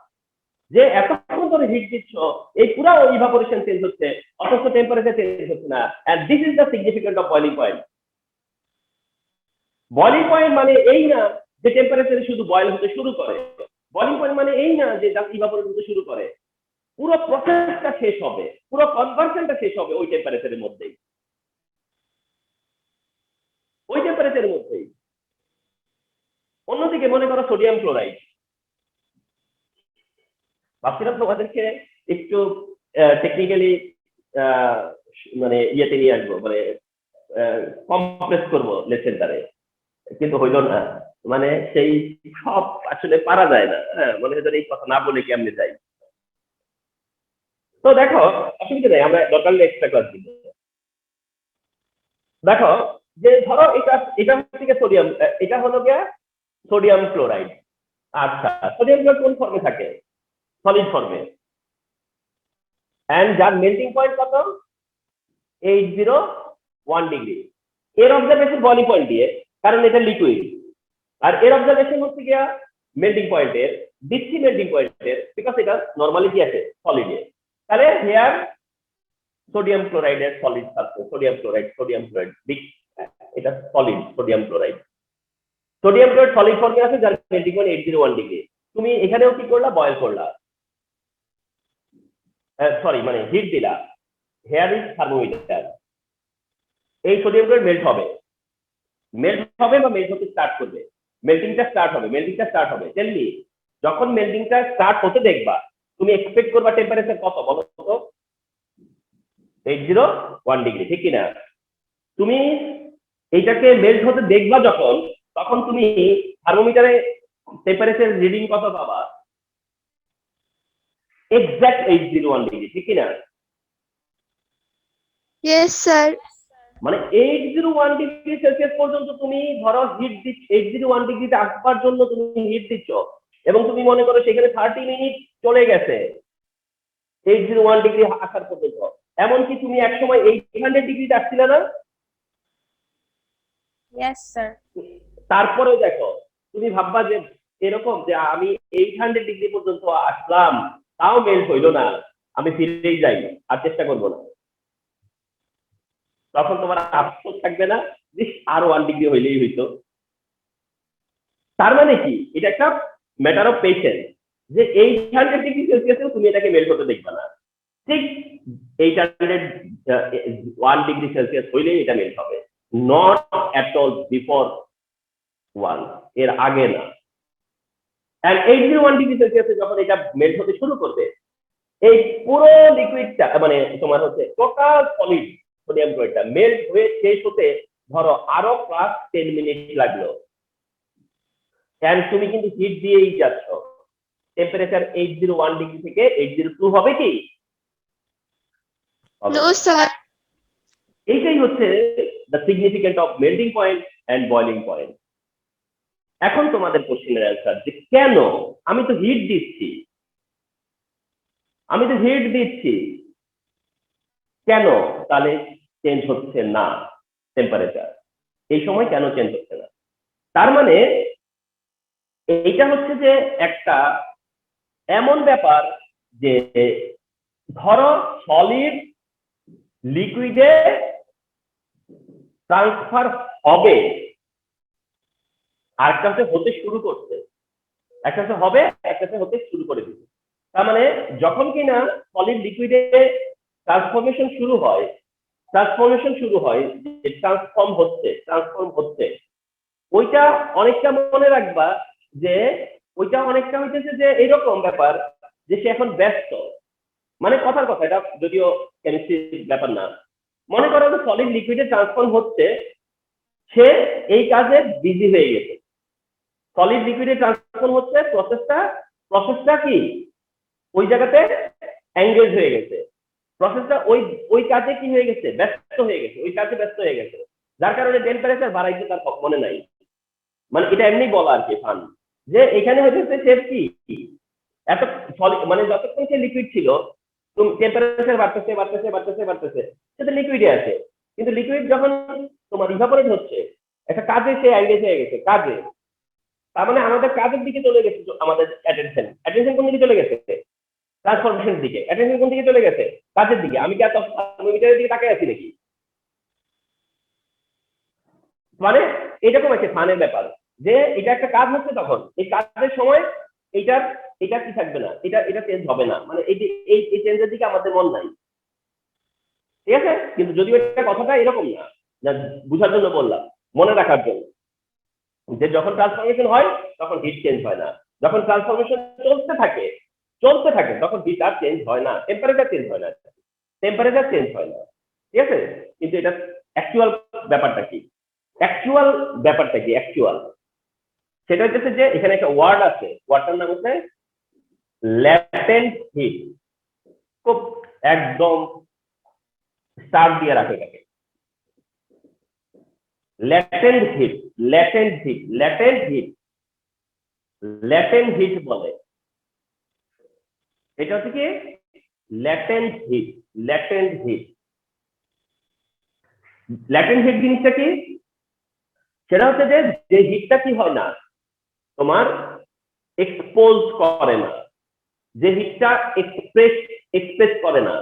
যে এতক্ষণ ধরে হিট দিচ্ছ, এই পুরো ইভাপোরেশন চেঞ্জ হচ্ছে অথচ টেম্পারেচার চেঞ্জ হচ্ছে না। And this is the significant of boiling point. Boiling point মানে এই না যে টেম্পারেচারে শুধু বয়েল হতে শুরু করে। বয়লিং পয়েন্ট মানে এই না যে জাস্ট ইভাপোরেট হতে শুরু করে। পুরো প্রসেসটা শেষ হবে, পুরো কনভার্সনটা শেষ হবে ওই টেম্পারেচারের মধ্যেই, ওই টেম্পারেচারের মধ্যেই। অন্যদিকে মনে করো সোডিয়াম ক্লোরাইড, ভাবছিলাম তোমাদেরকে একটু টেকনিক্যালি মানে ইয়েতে নিয়ে আসবো, মানে কমপ্লেক্স করবো লেসেনটারে, কিন্তু হইল না। মানে সেই সব আসলে পারা যায় না। হ্যাঁ, মনে হয় এই কথা না বলে কেমনে যাই। তো দেখো, অসুবিধা নেই, আমরা দরকার হলে এক্সট্রা ক্লাস দিব। দেখো যে ধরো এটা এটা হচ্ছে সোডিয়াম, এটা হলো গিয়া সোডিয়াম ক্লোরাইড। আচ্ছা, সোডিয়াম ক্লোরাইড কোন ফর্মে থাকে? সলিড ফর্মে। এন্ড যার মেল্টিং পয়েন্ট কত? 801 ডিগ্রি। এর অবজারভেশন বয়লিং পয়েন্ট দিয়ে, কারণ এটা লিকুইড। আর এর অবজারভেশন হচ্ছে গিয়া মেল্টিং পয়েন্টের, দিচ্ছি মেল্টিং পয়েন্টের, বিকজ এটা নর্মালি কি আছে সলিডে। তাহলে হেয়ার সোডিয়াম ক্লোরাইডের সলিড থাকছে, সোডিয়াম ক্লোরাইড, সোডিয়াম ক্লোরাইড এটা solid sodium chloride. Sodium chloride solid ফর্মে আছে যার মেল্টিং পয়েন্ট 801 ডিগ্রি। তুমি এখানেও কি করলা? বয়েল করলা, সরি মানে হিট দিলা। Hair is thermometer. এই সোডিয়াম ক্লোরাইড মেল্ট হবে, মেল্ট হবে বা মেল্ট হতে স্টার্ট করবে, মেল্টিংটা স্টার্ট হবে, মেল্টিংটা স্টার্ট হবে। তেমনি যখন মেল্টিংটা স্টার্ট হতে দেখবা, তুমি এক্সপেক্ট করবা টেম্পারেচার কত বলো তো? 801 ডিগ্রি, ঠিক কিনা? তুমি এইটাকে মেল্ট হতে দেখবা যখন, তখন তুমি থার্মোমিটারে টেম্পারেচার রিডিং কত পাবা? এক্সাক্ট 801 ডিগ্রি, ঠিক কিনা? Yes, sir. মানে 801 ডিগ্রি সেলসিয়াস পর্যন্ত তুমি ধরো হিট দিচ্ছ, 801 ডিগ্রিতে আসবার জন্য তুমি হিট দিচ্ছ, এবং তুমি মনে করো সেখানে 30 মিনিট চলে গেছে 801 ডিগ্রি আসার পর্যন্ত। এমনকি তুমি এক সময় 800 ডিগ্রিতে আসছিলে না? Yes sir. তারপরে দেখো, তুমি ভাববা যে এরকম যে আমি 800 ডিগ্রি পর্যন্ত আসলাম, তাও মেল্ট হইলো না, আমি ফিরেই যাই, আর চেষ্টা করবো না। তখন তোমার আফসোস থাকবে না যে আরো 1 ডিগ্রি হইলেই হইতো? তার মানে কি, এটা একটা ম্যাটার অফ পেশেন্স, যে 800 ডিগ্রি সেলসিয়াসেও তুমি এটাকে মেল্ট হতে দেখবে না, ঠিক 801 ডিগ্রি সেলসিয়াস হইলেই এটা মেল্ট হবে, নট অ্যাট অল বিফোর 1, এর আগে না। এন্ড 801 ডিগ্রি সেলসিয়াসে যখন এটা মেল্ট হতে শুরু করবে, এই পুরো লিকুইডটা মানে তোমার হচ্ছে টোটাল সলিড সোডিয়াম ক্লোরাইডটা মেল্ট হয়ে শেষ হতে ধরো আরো প্লাস 10 মিনিট লাগলো। এন্ড তুমি কিন্তু হিট দিয়েই যাচ্ছ, টেম্পারেচার 801 ডিগ্রি থেকে 802 হবে কি? No sir. এইটাই হচ্ছে the significant of melting point and boiling point. এখন তোমাদের কোশ্চেনের অ্যান্সার, যে কেন আমি তো হিট দিচ্ছি, কেন তাহলে চেঞ্জ হচ্ছে না টেম্পারেচার, এই সময় কেন চেঞ্জ হচ্ছে না? তার মানে এইটা হচ্ছে যে একটা এমন ব্যাপার যে ধরো সলিড লিকুইডে ট্রান্সফার হবে, আরেকটা হতে শুরু করছে, একটা হবে, একটা হতে শুরু করে দিচ্ছে। তার মানে যখন কিনা সলিড লিকুইডে ট্রান্সফরমেশন শুরু হয়, যে ট্রান্সফর্ম হচ্ছে, ওইটা অনেকটা মনে রাখবা যে ওইটা অনেকটা হইতেছে যে এরকম ব্যাপার যে সে এখন ব্যস্ত, মানে কথার কথা, এটা যদিও কেমিস্ট্রির ব্যাপার না, মনে করো যে সলিড লিকুইডে ট্রান্সফর্ম হচ্ছে, সে এই কাজে বিজি হয়ে গেছে, সলিড লিকুইডে ট্রান্সফর্ম হচ্ছে, প্রসেসটা কি ওই জায়গাতে এঙ্গেজ হয়ে গেছে, প্রসেসটা ওই কাজে কি হয়ে গেছে, ব্যস্ত হয়ে গেছে, যার কারণে টেম্পারেচার বাড়াইতে তার মনে নাই, মানে এটা এমনি বলা আর কি ফান, যে এখানে হচ্ছে সেফ কি এত মানে যতক্ষণ সে লিকুইড ছিল টেম্পারেচার বাড়তেছে, সেটা লিকুইডে আছে, কিন্তু লিকুইড যখন তোমার ইভাপোরেট হচ্ছে, একটা কাজে সে এঙ্গেজ হয়ে গেছে, কাজে, তার মানে আমাদের কাজের দিকে চলে গেছে, আমাদের অ্যাটেনশন কোন দিকে চলে গেছে, ট্রান্সফরমেশনের দিকে, অ্যাটেনশন কোন দিকে চলে গেছে, কাজের দিকে। আমি কি এত থার্মোমিটারের দিকে তাকাই আছি নাকি? মানে এরকম একটা ফানের ব্যাপার, যে এটা একটা কাজ হচ্ছে, তখন এই কাজের সময় এটা কি থাকবে না, এটা চেঞ্জ হবে না, মানে এই চেঞ্জের দিকে আমাদের মন নাই, ঠিক আছে? কিন্তু যদিও এটা কথাটা এরকম না, বুঝার জন্য বললাম, মনে রাখার জন্য, যে যখন ট্রান্সফরমেশন হয় তখন হিট চেঞ্জ হয় না, যখন ট্রান্সফরমেশন চলতে থাকে তখন হিট আর চেঞ্জ হয় না, টেম্পারেচার চেঞ্জ হয় না, ঠিক আছে? কিন্তু এটা অ্যাকচুয়াল ব্যাপারটা কি, সেটা হচ্ছে যে এখানে একটা ওয়ার্ড আছে, ওয়ার্ডটার নাম হচ্ছে ল্যাটেন্ট হিট, খুব একদম স্টার দিয়ে রাখে এটাকে, ল্যাটেন্ট হিট বলে, এটা হচ্ছে কি ল্যাটেন্ট হিট জিনিসটা কি, সেটা হচ্ছে যে হিটটা কি হয় না, তোমার এক্সপোজ করে না, যে হিটটা এক্সপ্রেস করে না,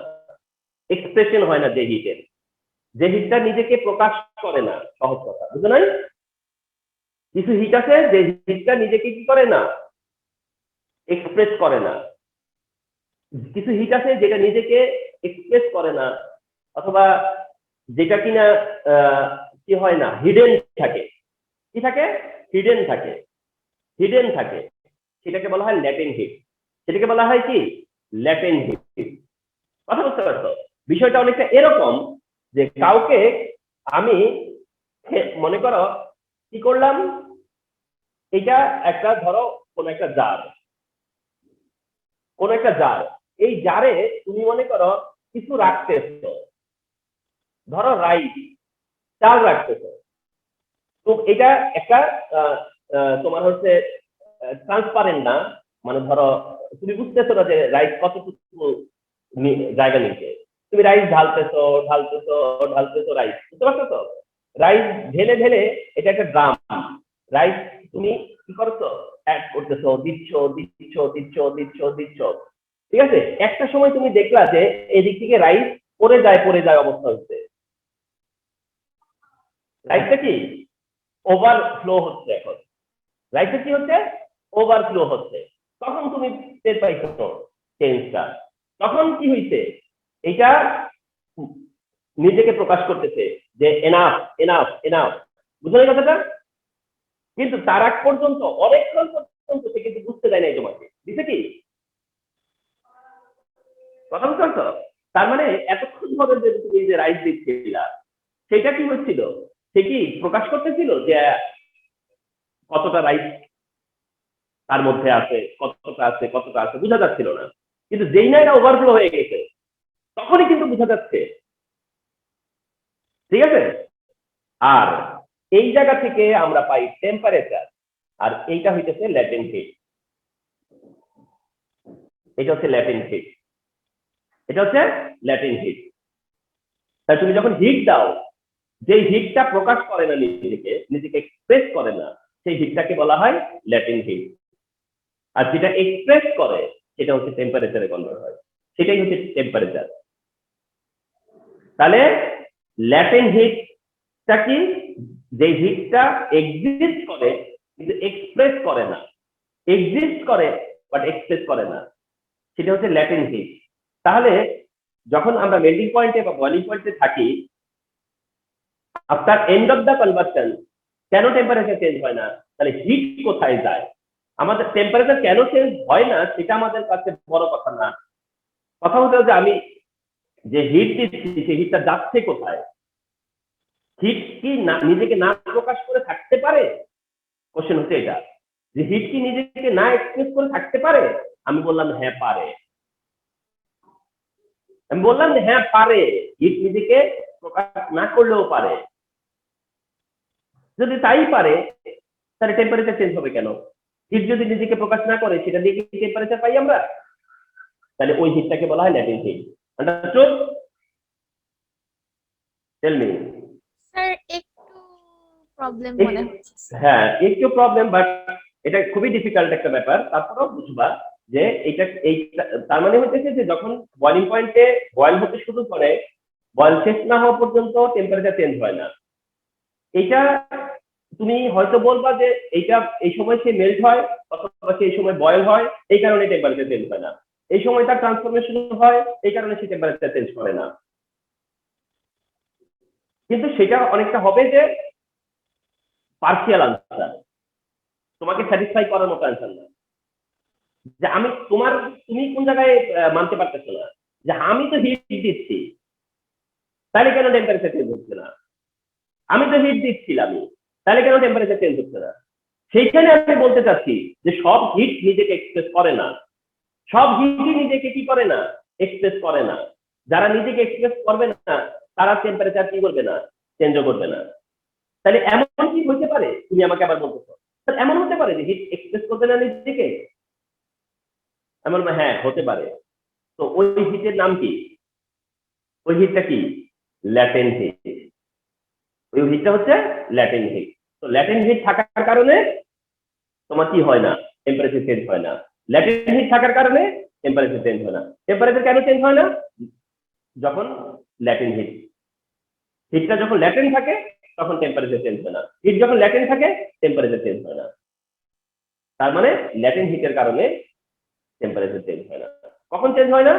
এক্সপ্রেশন হয় না, যে হিটটা নিজেকে প্রকাশ করে না, সহজ কথা, বুঝো নাই? কিছু হিট আছে যে হিটটা নিজেকে কি করে না, এক্সপ্রেস করে না, কিছু হিট আছে যেটা নিজেকে এক্সপ্রেস করে না, অথবা যেটা কিনা কি হয় না, হিডেন থাকে, সেটাকে বলা হয় ল্যাটেন্ট হিট, কথা বুঝতে পারছো? বিষয়টা অনেকটা এরকম যে কাউকে আমি মনে করো কি করলাম, এটা একটা ধরো কোন একটা জার, এই জারে তুমি মনে করো কিছু রাখতেছো, ধরো রাইস, চাল রাখতেছো, তো এটা একটা তোমার হচ্ছে ট্রান্সপারেন্ট না, মানে ধরো তুমি বুঝতেছো না যে রাইস কতটুকু জায়গা নিচ্ছে, তুমি রাইস ঢালতেছো রাইস, বুঝতে পারছো তো? রাইস ঢেলে এটা একটা ড্রাম, রাইস তুমি কি করছো, অ্যাড করতেছো, দিচ্ছ, ঠিক আছে? একটা সময় তুমি দেখলা যে এদিক থেকে রাইস পড়ে যায় অবস্থা হচ্ছে, রাইসটা কি ওভারফ্লো হচ্ছে, এখন রাইসে কি হচ্ছে, ওভারফ্লো হচ্ছে, তখন তুমি টের পাইছো চেঞ্জটা। তখন কি হইছে, এটা নিজেকে প্রকাশ করতেছে যে এনাফ এনাফ এনাফ, বুঝলেন কথাটা? কিন্তু তার আগ পর্যন্ত অনেকক্ষণ পর্যন্ত সে কিন্তু বুঝতে দেয় নাই তোমাকে, দিছে কি কথা বুঝতে পারছো? তার মানে এতক্ষণ ধরে যে তুমি যে রাইট দিচ্ছিলা সেটা কি হচ্ছিল, সে কি প্রকাশ করতেছিল যে কতটা রাইট তার মধ্যে আছে, কতটা আছে বোঝা যাচ্ছিল না। কিন্তু যেই না এটা ওভারফ্লো হয়ে গেছে তখনই কিন্তু বোঝা যাচ্ছে, ঠিক আছে? আর এই জায়গা থেকে আমরা পাই টেম্পারেচার, আর এইটা হইতেছে ল্যাটেন্ট হিট। এটা হচ্ছে ল্যাটেন্ট হিট, এটা হচ্ছে ল্যাটেন্ট হিট। তাই তুমি যখন হিট দাও, যে হিটটা প্রকাশ করে না নিজেকে এক্সপ্রেস করে না, সেই হিটটাকে বলা হয় ল্যাটেন্ট হিট। আর যেটা এক্সপ্রেস করে সেটা হচ্ছে টেম্পারেচারে কনভার্ট হয়, সেটাই হচ্ছে টেম্পারেচার। তাহলে ল্যাটেন্ট হিটটা কি, যে হিটটা এক্সিস্ট করে কিন্তু এক্সপ্রেস করে না, এক্সিস্ট করে বাট এক্সপ্রেস করে না, সেটা হচ্ছে ল্যাটেন্ট হিট। তাহলে যখন আমরা মেল্টিং পয়েন্টে বা বয়লিং পয়েন্টে থাকি, after end of the conversion কেন টেম্পারেচার চেঞ্জ হয় না? তাহলে হিট কোথায় যায়? আমাদের টেম্পারেচার কেন চেঞ্জ হয় না সেটা আমাদের কাছে বড় কথা না। কথা হচ্ছে যে আমি যে হিট দিচ্ছি সেই হিটটা যাচ্ছে কোথায়? হিট কি নিজেকে না প্রকাশ করে থাকতে পারে? কোশ্চেন হচ্ছে এটা, যে হিট কি নিজেকে না এক্সপ্রেস করে থাকতে পারে? আমি বললাম হ্যাঁ পারে। আমি বললাম যে হ্যাঁ পারে, হিট নিজেকে প্রকাশ না করলেও পারে। যদি তাই পারে তাহলে টেম্পারেচার চেঞ্জ হবে কেন? হিট যদি নিজেকে প্রকাশ না করে সেটা দিয়ে কি টেম্পারেচার পাই আমরা? তাহলে ওই হিটটাকে বলা হয় latent heat. Understood? Tell me. Sir একটু প্রবলেম মনে হচ্ছে। হ্যাঁ একটু প্রবলেম, বাট এটা খুবই ডিফিকাল্ট একটা ব্যাপার। তারপরেও বুঝবা যে তার মানে হচ্ছে যে যখন বয়লিং পয়েন্টে বয়েল হতে শুরু করে, বয়েল শেষ না হওয়া পর্যন্ত টেম্পারেচার চেঞ্জ হয় না। এটা তুমি হয়তো বলবা যে এইটা এই সময় সে মেল্ট হয় অথবা সে এই সময় বয়েল হয়, এই কারণে টেম্পারেচার চেঞ্জ হয় না। এই সময় তার ট্রান্সফরমেশন হয়, এই কারণে সে টেম্পারেচার চেঞ্জ করে না। কিন্তু সেটা অনেকটা হবে যে পার্সিয়াল আনসার, তোমাকে স্যাটিসফাই করার মতো আনসার না। যে তুমি কোন জায়গায় মানতে পারতেছো না যে আমি তো হিট দিচ্ছি, তাহলে কেন টেম্পারেচার চেঞ্জ হচ্ছে না? আমি তো হিট দিচ্ছিলাম, তাহলে কেন টেম্পারেচার চেঞ্জ হচ্ছে না? সেইখানে আমি বলতে চাচ্ছি যে সব হিট নিজেকে এক্সপ্রেস করে না, সব হিটই নিজেকে কি করে না, এক্সপ্রেস করে না। যারা নিজেকে এক্সপ্রেস করবে না তারা টেম্পারেচার কি করবে না, চেঞ্জও করবে না। তাহলে এমন কি হতে পারে, তুমি আমাকে আবার বলতেছো এমন হতে পারে যে হিট এক্সপ্রেস করবে না নিজেকে? এমন হ্যাঁ হতে পারে। তো ওই হিটের নাম কি? ওই হিটটা কি? Latent heat. ওই হিটটা হচ্ছে ল্যাটেন্ট হিট। তো ল্যাটেন্ট হিট থাকার কারণে তোমার কি হয় না, টেম্পারেচার চেঞ্জ হয় না। ল্যাটেন্ট হিট থাকার কারণে টেম্পারেচার চেঞ্জ হয় না। টেম্পারেচার কেন চেঞ্জ হয় না? যখন ল্যাটেন্ট হিটটা যখন ল্যাটেন্ট থাকে তখন টেম্পারেচার চেঞ্জ হয় না। হিট যখন ল্যাটেন্ট থাকে টেম্পারেচার চেঞ্জ হয় না। তার মানে ল্যাটেন্ট হিটের কারণে টেম্পারেচার চেঞ্জ হয় না। কখন চেঞ্জ হয় না?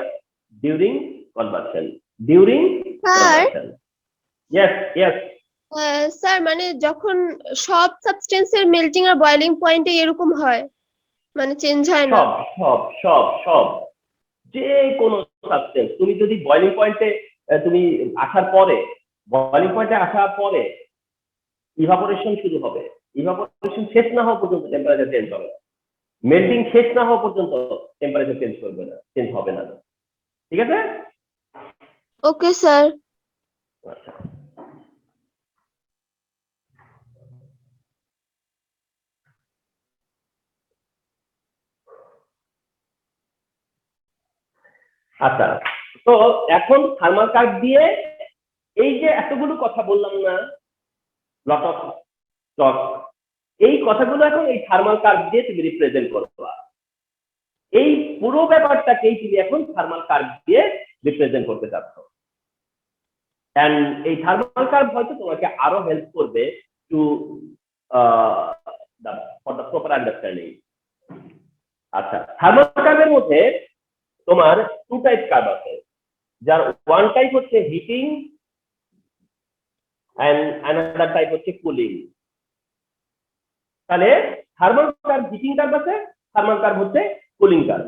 During conversion. During conversion. Yes yes. Sir মানে যখন সব সাবস্টেন্সের মেল্টিং আর বয়েলিং পয়েন্টে এরকম হয়, মানে চেঞ্জ হয় না? সব সব সব সব যে কোনো সাবস্টেন্স, তুমি যদি বয়লিং পয়েন্টে তুমি আসার পরে, বয়লিং পয়েন্টে আসার পরে ইভাপোরেশন শুরু হবে, ইভাপোরেশন শেষ না হওয়া পর্যন্ত টেম্পারেচার চেঞ্জ হবে না। মেল্টিং শেষ না হওয়া পর্যন্ত টেম্পারেচার চেঞ্জ করবে না, চেঞ্জ হবে না। ঠিক আছে? Okay sir. আচ্ছা আচ্ছা, তো এখন থার্মাল কার্ভ দিয়ে এই যে এতগুলো কথা বললাম না, লট অফ টক, এই কথাগুলো এখন এই থার্মাল কার্ভ দিয়ে তুমি রিপ্রেজেন্ট করবা। এই পুরো ব্যাপারটাকেই তুমি এখন থার্মাল কার্ভ দিয়ে রিপ্রেজেন্ট করতে চাচ্ছ। এন্ড এই থার্মাল কার্ভ হয়তো তোমাকে আরো হেল্প করবে to for the proper understanding. আচ্ছা, থার্মাল কার্ভের মধ্যে তোমার টু টাইপ কার্ভ আছে, যার ওয়ান টাইপ হচ্ছে হিটিং এন্ড অ্যানাদার টাইপ হচ্ছে কুলিং। তাহলে থার্মাল কার্ভ হিটিং কার্ভ আছে, থার্মাল কার্ভ হচ্ছে কুলিং কার্ভ।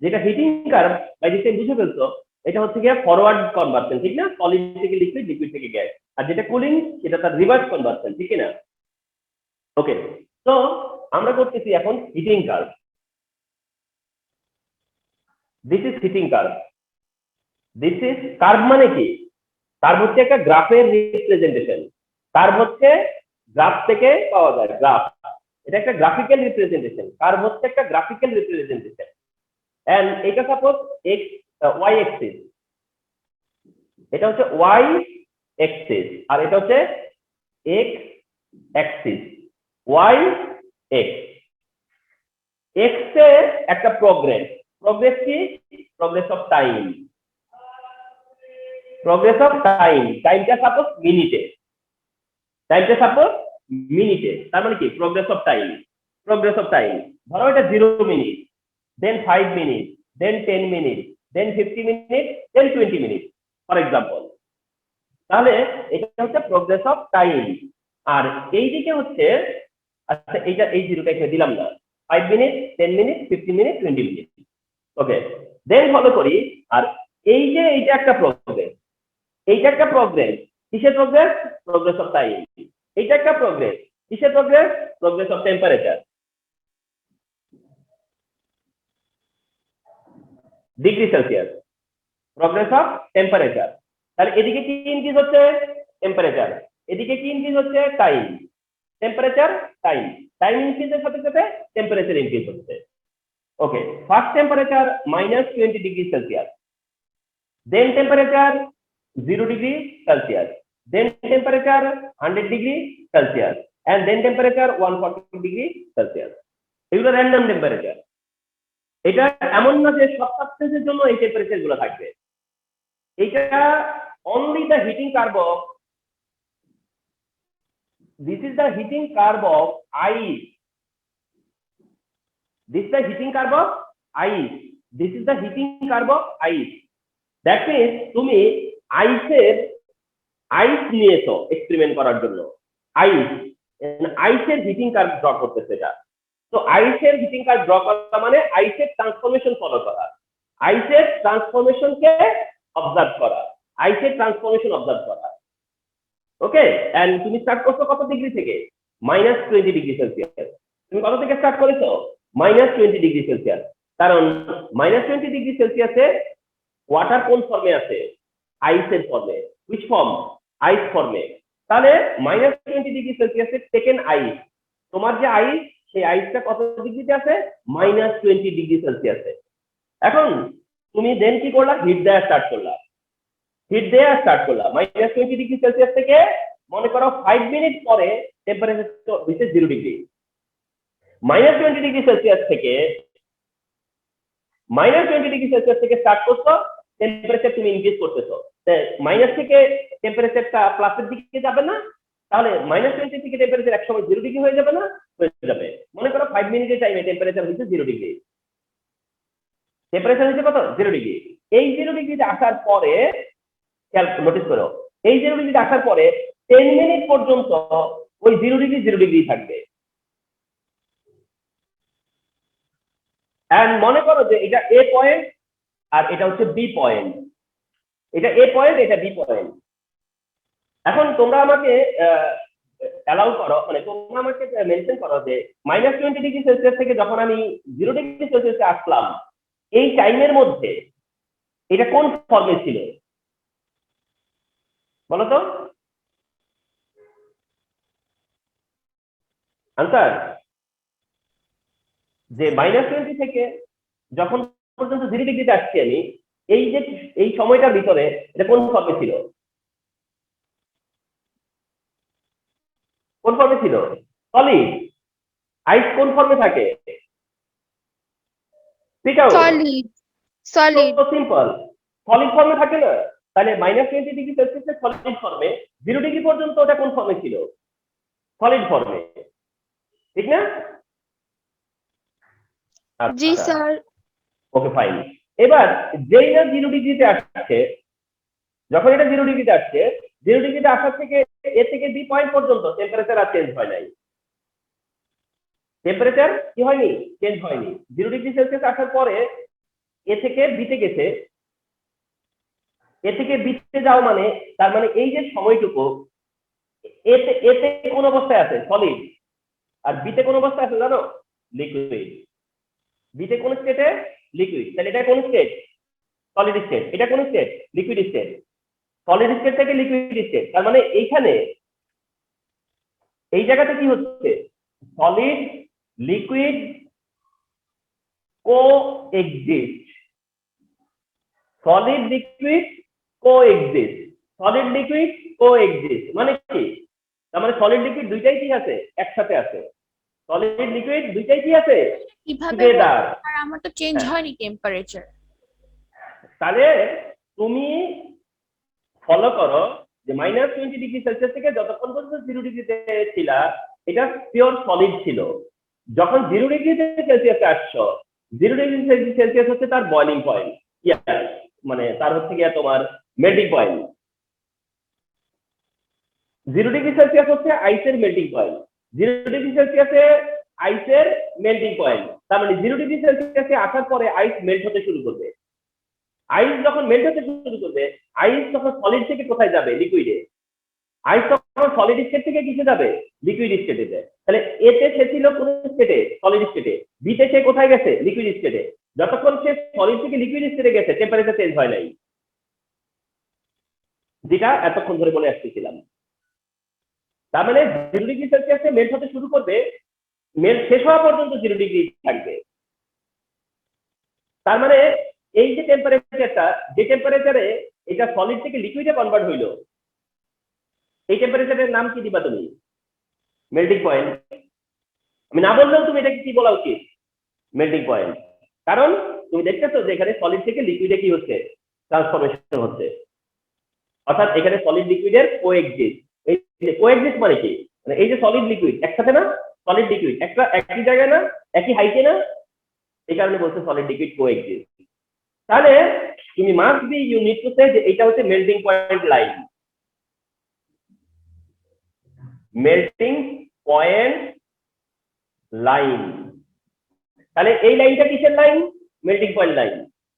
যেটা heating curve by this time বুঝে ফেলছো, এটা হচ্ছে গিয়ে ফরওয়ার্ড কনভার্সন, ঠিক না? সলিড থেকে লিকুইড, লিকুইড থেকে গ্যাস। আর যেটা কুলিং সেটা তার রিভার্স কনভার্সন, ঠিক না? ওকে, তো আমরা করতেছি এখন heating curve. This is heating curve. This is curve মানে কি? কার্ভ হচ্ছে একটা গ্রাফের রিপ্রেজেন্টেশন। কার্ভ হচ্ছে গ্রাফ থেকে পাওয়া যায়, গ্রাফ। এটা একটা গ্রাফিক্যাল রিপ্রেজেন্টেশন। কার্ভ হচ্ছে একটা গ্রাফিক্যাল রিপ্রেজেন্টেশন। এন্ড এটা সাপোজ এক্স ওয়াই এক্সিস, এটা হচ্ছে ওয়াই এক্সিস, আর এটা হচ্ছে X axis. Y X, X এর একটা প্রোগ্রেস। প্রোগ্রেস কি? Progress of time. Progress of time, টাইমটা সাপোজ মিনিটে, টাইমটা সাপোজ মিনিটে। তার মানে কি? Progress of time. Progress of time ধরো এটা 0 minute, then 5 minute, then 10 minute, then 50 minute, then 20 minute for example. তাহলে এটা হচ্ছে প্রোগ্রেস অফ টাইম। আর এই দিকে হচ্ছে, আচ্ছা এইটা এই জিরোটা এখানে দিলাম না, 5 মিনিট, 10 মিনিট, 50 মিনিট, 20 মিনিট। ওকে, দেন ফলো করি। আর এই যে এইটা একটা প্রোগ্রেস, এইটা একটা প্রোগ্রেস। কিসের প্রোগ্রেস? Progress of time. এইটা একটা প্রোগ্রেস। কিসের progress? Progress of temperature, degree Celsius. Progress of temperature. তাহলে এদিকে কি ইনক্রিজ হচ্ছে? টেম্পারেচার। এদিকে কি ইনক্রিজ হচ্ছে? টাইম। Temperature, time. টাইম ইনক্রিজের সাথে সাথে টেম্পারেচার ইনক্রিজ হচ্ছে। Okay, first temperature -20 degree Celsius, then temperature 0 degree Celsius, then temperature 100 degree Celsius, and then temperature 140 degree Celsius. এগুলো র্যান্ডম টেম্পারেচার। এটা এমন না যে সব সাবস্টেন্সের জন্য এই টেম্পারেচার গুলো থাকবে। এটা only the heating curve of, this is the heating curve of ice. This is the heating curve of ice. This is the heating curve of ice. That means তুমি আইস নিয়েছো এক্সপেরিমেন্ট করার জন্য, আইসের হিটিং কার্ভ ড্র করতেছে এটা। তো আইসের heating curve draw করা মানে আইসের transformation follow করা, আইসের ট্রান্সফরমেশনকে অবজার্ভ করা, আইসের ট্রান্সফরমেশন অবজার্ভ করা। ওকে, এন্ড তুমি স্টার্ট করছো কত ডিগ্রি থেকে? -20 ডিগ্রি সেলসিয়াস। তুমি কত থেকে স্টার্ট করেছো? -20 ডিগ্রি সেলসিয়াস। কারণ -20 ডিগ্রি সেলসিয়াসে ওয়াটার কোন ফর্মে আছে? আইসের ফর্মে। Which form? আইস ফর্মে। তাহলে -20 ডিগ্রি সেলসিয়াসে টেকেন আইস, তোমার যে আইস, সেই আইসটা কত ডিগ্রিতে আছে? -20 ডিগ্রি সেলসিয়াসে। এখন তুমি দেন কি করলা? হিট দেওয়া স্টার্ট করলা। হিট দেওয়া স্টার্ট করলা -20 ডিগ্রি সেলসিয়াস থেকে। মনে করো 5 মিনিট পরে টেম্পারেচার হচ্ছে 0 ডিগ্রি। -20 ডিগ্রি সেলসিয়াস থেকে স্টার্ট করছো, টেম্পারেচার তুমি ইনক্রিজ করতেছো। মাইনাস থেকে টেম্পারেচারটা প্লাসের দিকে যাবে না? তাহলে -20 থেকে টেম্পারেচার একসময় 0 ডিগ্রি হয়ে যাবে না? হয়ে যাবে। মনে করো 5 মিনিটের টাইমে টেম্পারেচার হচ্ছে 0 ডিগ্রি। টেম্পারেচার হচ্ছে কত? 0 ডিগ্রি। এই 0 ডিগ্রিতে আসার পরে খেয়াল নোটিস করো, এই 0 ডিগ্রিতে আসার পরে 10 মিনিট পর্যন্ত ওই 0 ডিগ্রি থাকবে। এন্ড মনে করো যে এটা এ পয়েন্ট আর এটা হচ্ছে বি পয়েন্ট। এটা এ পয়েন্ট, এটা বি পয়েন্ট। এখন তোমরা আমাকে অ্যালাউ করো, মানে তোমরা আমাকে মেনশন করো যে -20 ডিগ্রি সেলসিয়াস থেকে যখন আমি 0 ডিগ্রি সেলসিয়াসে আসলাম, এই টাইমের মধ্যে এটা কোন ফর্মে ছিল? বলো তো আনসার। যে -20 থেকে যখন পর্যন্ত 0 ডিগ্রিতে আসছি আমি, এই যে এই সময়টার ভিতরে এটা কোন ফর্মে ছিল? কোন ফর্মে ছিল? সলিড। আইস কোন ফর্মে থাকে? সলিড। সিম্পল, সলিড ফর্মে থাকে না? তাহলে -20 ডিগ্রি সেলসিয়াসে সলিড ফর্মে, 0 ডিগ্রি পর্যন্ত ওটা কোন ফর্মে ছিল? সলিড ফর্মে, ঠিক না? জি আচ্ছা, স্যার। Okay fine. এবার যেই না 0 ডিগ্রিতে আসছে, যখন এটা 0 ডিগ্রিতে আসছে, 0 ডিগ্রিতে আসার থেকে এ থেকে বি পয়েন্ট পর্যন্ত টেম্পারেচার আর চেঞ্জ হয় নাই। টেম্পারেচার কি হয়নি, চেঞ্জ হয়নি। 0 ডিগ্রি সেলসিয়াস আসার পরে এ থেকে বিতে গেছে, এ থেকে বিতে যাও মানে তার মানে এই যে সময়টুকু এতে এতে কোন অবস্থায় আছে, সলিড, আর বিতে কোন অবস্থায় আছে জানো, লিকুইড। বিতে কোন স্টেটে, লিকুইড। তাহলে এটা কোন স্টেট, সলিড স্টেট। এটা কোন state, liquid state. Solid state থেকে লিকুইড স্টেট, তার মানে এইখানে এই জায়গাতে কি হচ্ছে, সলিড লিকুইড কো এক্সিস্ট, সলিড লিকুইড কো এক্সিস্ট, সলিড লিকুইড কো এক্সিস্ট মানে কি, তার মানে সলিড লিকুইড দুইটাই কি আছে, একসাথে আছে। সলিড লিকুইড দুইটাই কি আছে, কিভাবে টুগেদার। আর আমার তো চেঞ্জ হয়নি টেম্পারেচার। তাহলে তুমি ফলো করো যে -20 ডিগ্রি সেলসিয়াস থেকে যতক্ষণ পর্যন্ত 0 ডিগ্রিতে ছিল এটা পিওর সলিড ছিল। যখন 0 ডিগ্রি সেলসিয়াসে আসছো, 0 ডিগ্রি সেলসিয়াস হচ্ছে তার বয়লিং পয়েন্ট, মানে তার হচ্ছে গিয়া তোমার মেল্টিং পয়েন্ট। 0 ডিগ্রি সেলসিয়াস হচ্ছে আইসের মেল্টিং পয়েন্ট। 0 ডিগ্রি সেলসিয়াসে আইসের মেল্টিং পয়েন্ট, তার মানে 0 ডিগ্রি সেলসিয়াসে আসার পরে আইস মেল্ট হতে শুরু করবে। আইস যখন মেল্ট হতে শুরু করবে, আইস তখন সলিড থেকে কোথায় যাবে, লিকুইডে। আইস তখন সলিড স্টেট থেকে কিসে যাবে, লিকুইড স্টেটে। তাহলে এতে সে ছিল কোন স্টেটে, সলিড স্টেটে। বিতে সে কোথায় গেছে, লিকুইড স্টেটে। যতক্ষণ সে সলিড থেকে লিকুইড স্টেটে গেছে টেম্পারেচার চেঞ্জ হয় নাই, যেটা এতক্ষণ ধরে বলে আসতেছিলাম। তার মানে 0 ডিগ্রি সেলসিয়াসে মেল্ট হতে শুরু করবে, মেল্ট শেষ হওয়া পর্যন্ত 0 ডিগ্রি থাকবে। তার মানে এই যে টেম্পারেচারটা, যে টেম্পারেচারে এটা সলিড থেকে লিকুইডে কনভার্ট হইলো, এই টেম্পারেচারের নাম কি দিবা তুমি, মেল্টিং পয়েন্ট। আমি না বললেও তুমি এটাকে কি বলা উচিত, মেল্টিং পয়েন্ট। কারণ তুমি দেখতেছো যে এখানে সলিড থেকে লিকুইডে কি হচ্ছে, ট্রান্সফরমেশন হচ্ছে। অর্থাৎ এখানে সলিড লিকুইডের কোএক্সিস্ট। এই যে কোএক্সিস্ট মানে কি, মানে এই যে সলিড লিকুইড একসাথে না, সলিড লিকুইড একটা একই জায়গায় না, একই হাইটে না, এই কারণে বলছে সলিড লিকুইড কোএক্সিস্ট। তাহলে তুমি must be you need to say যে এটা হচ্ছে melting point line, melting point line. তাহলে এই লাইনটা কিসের লাইন, মেল্টিং পয়েন্ট লাইন।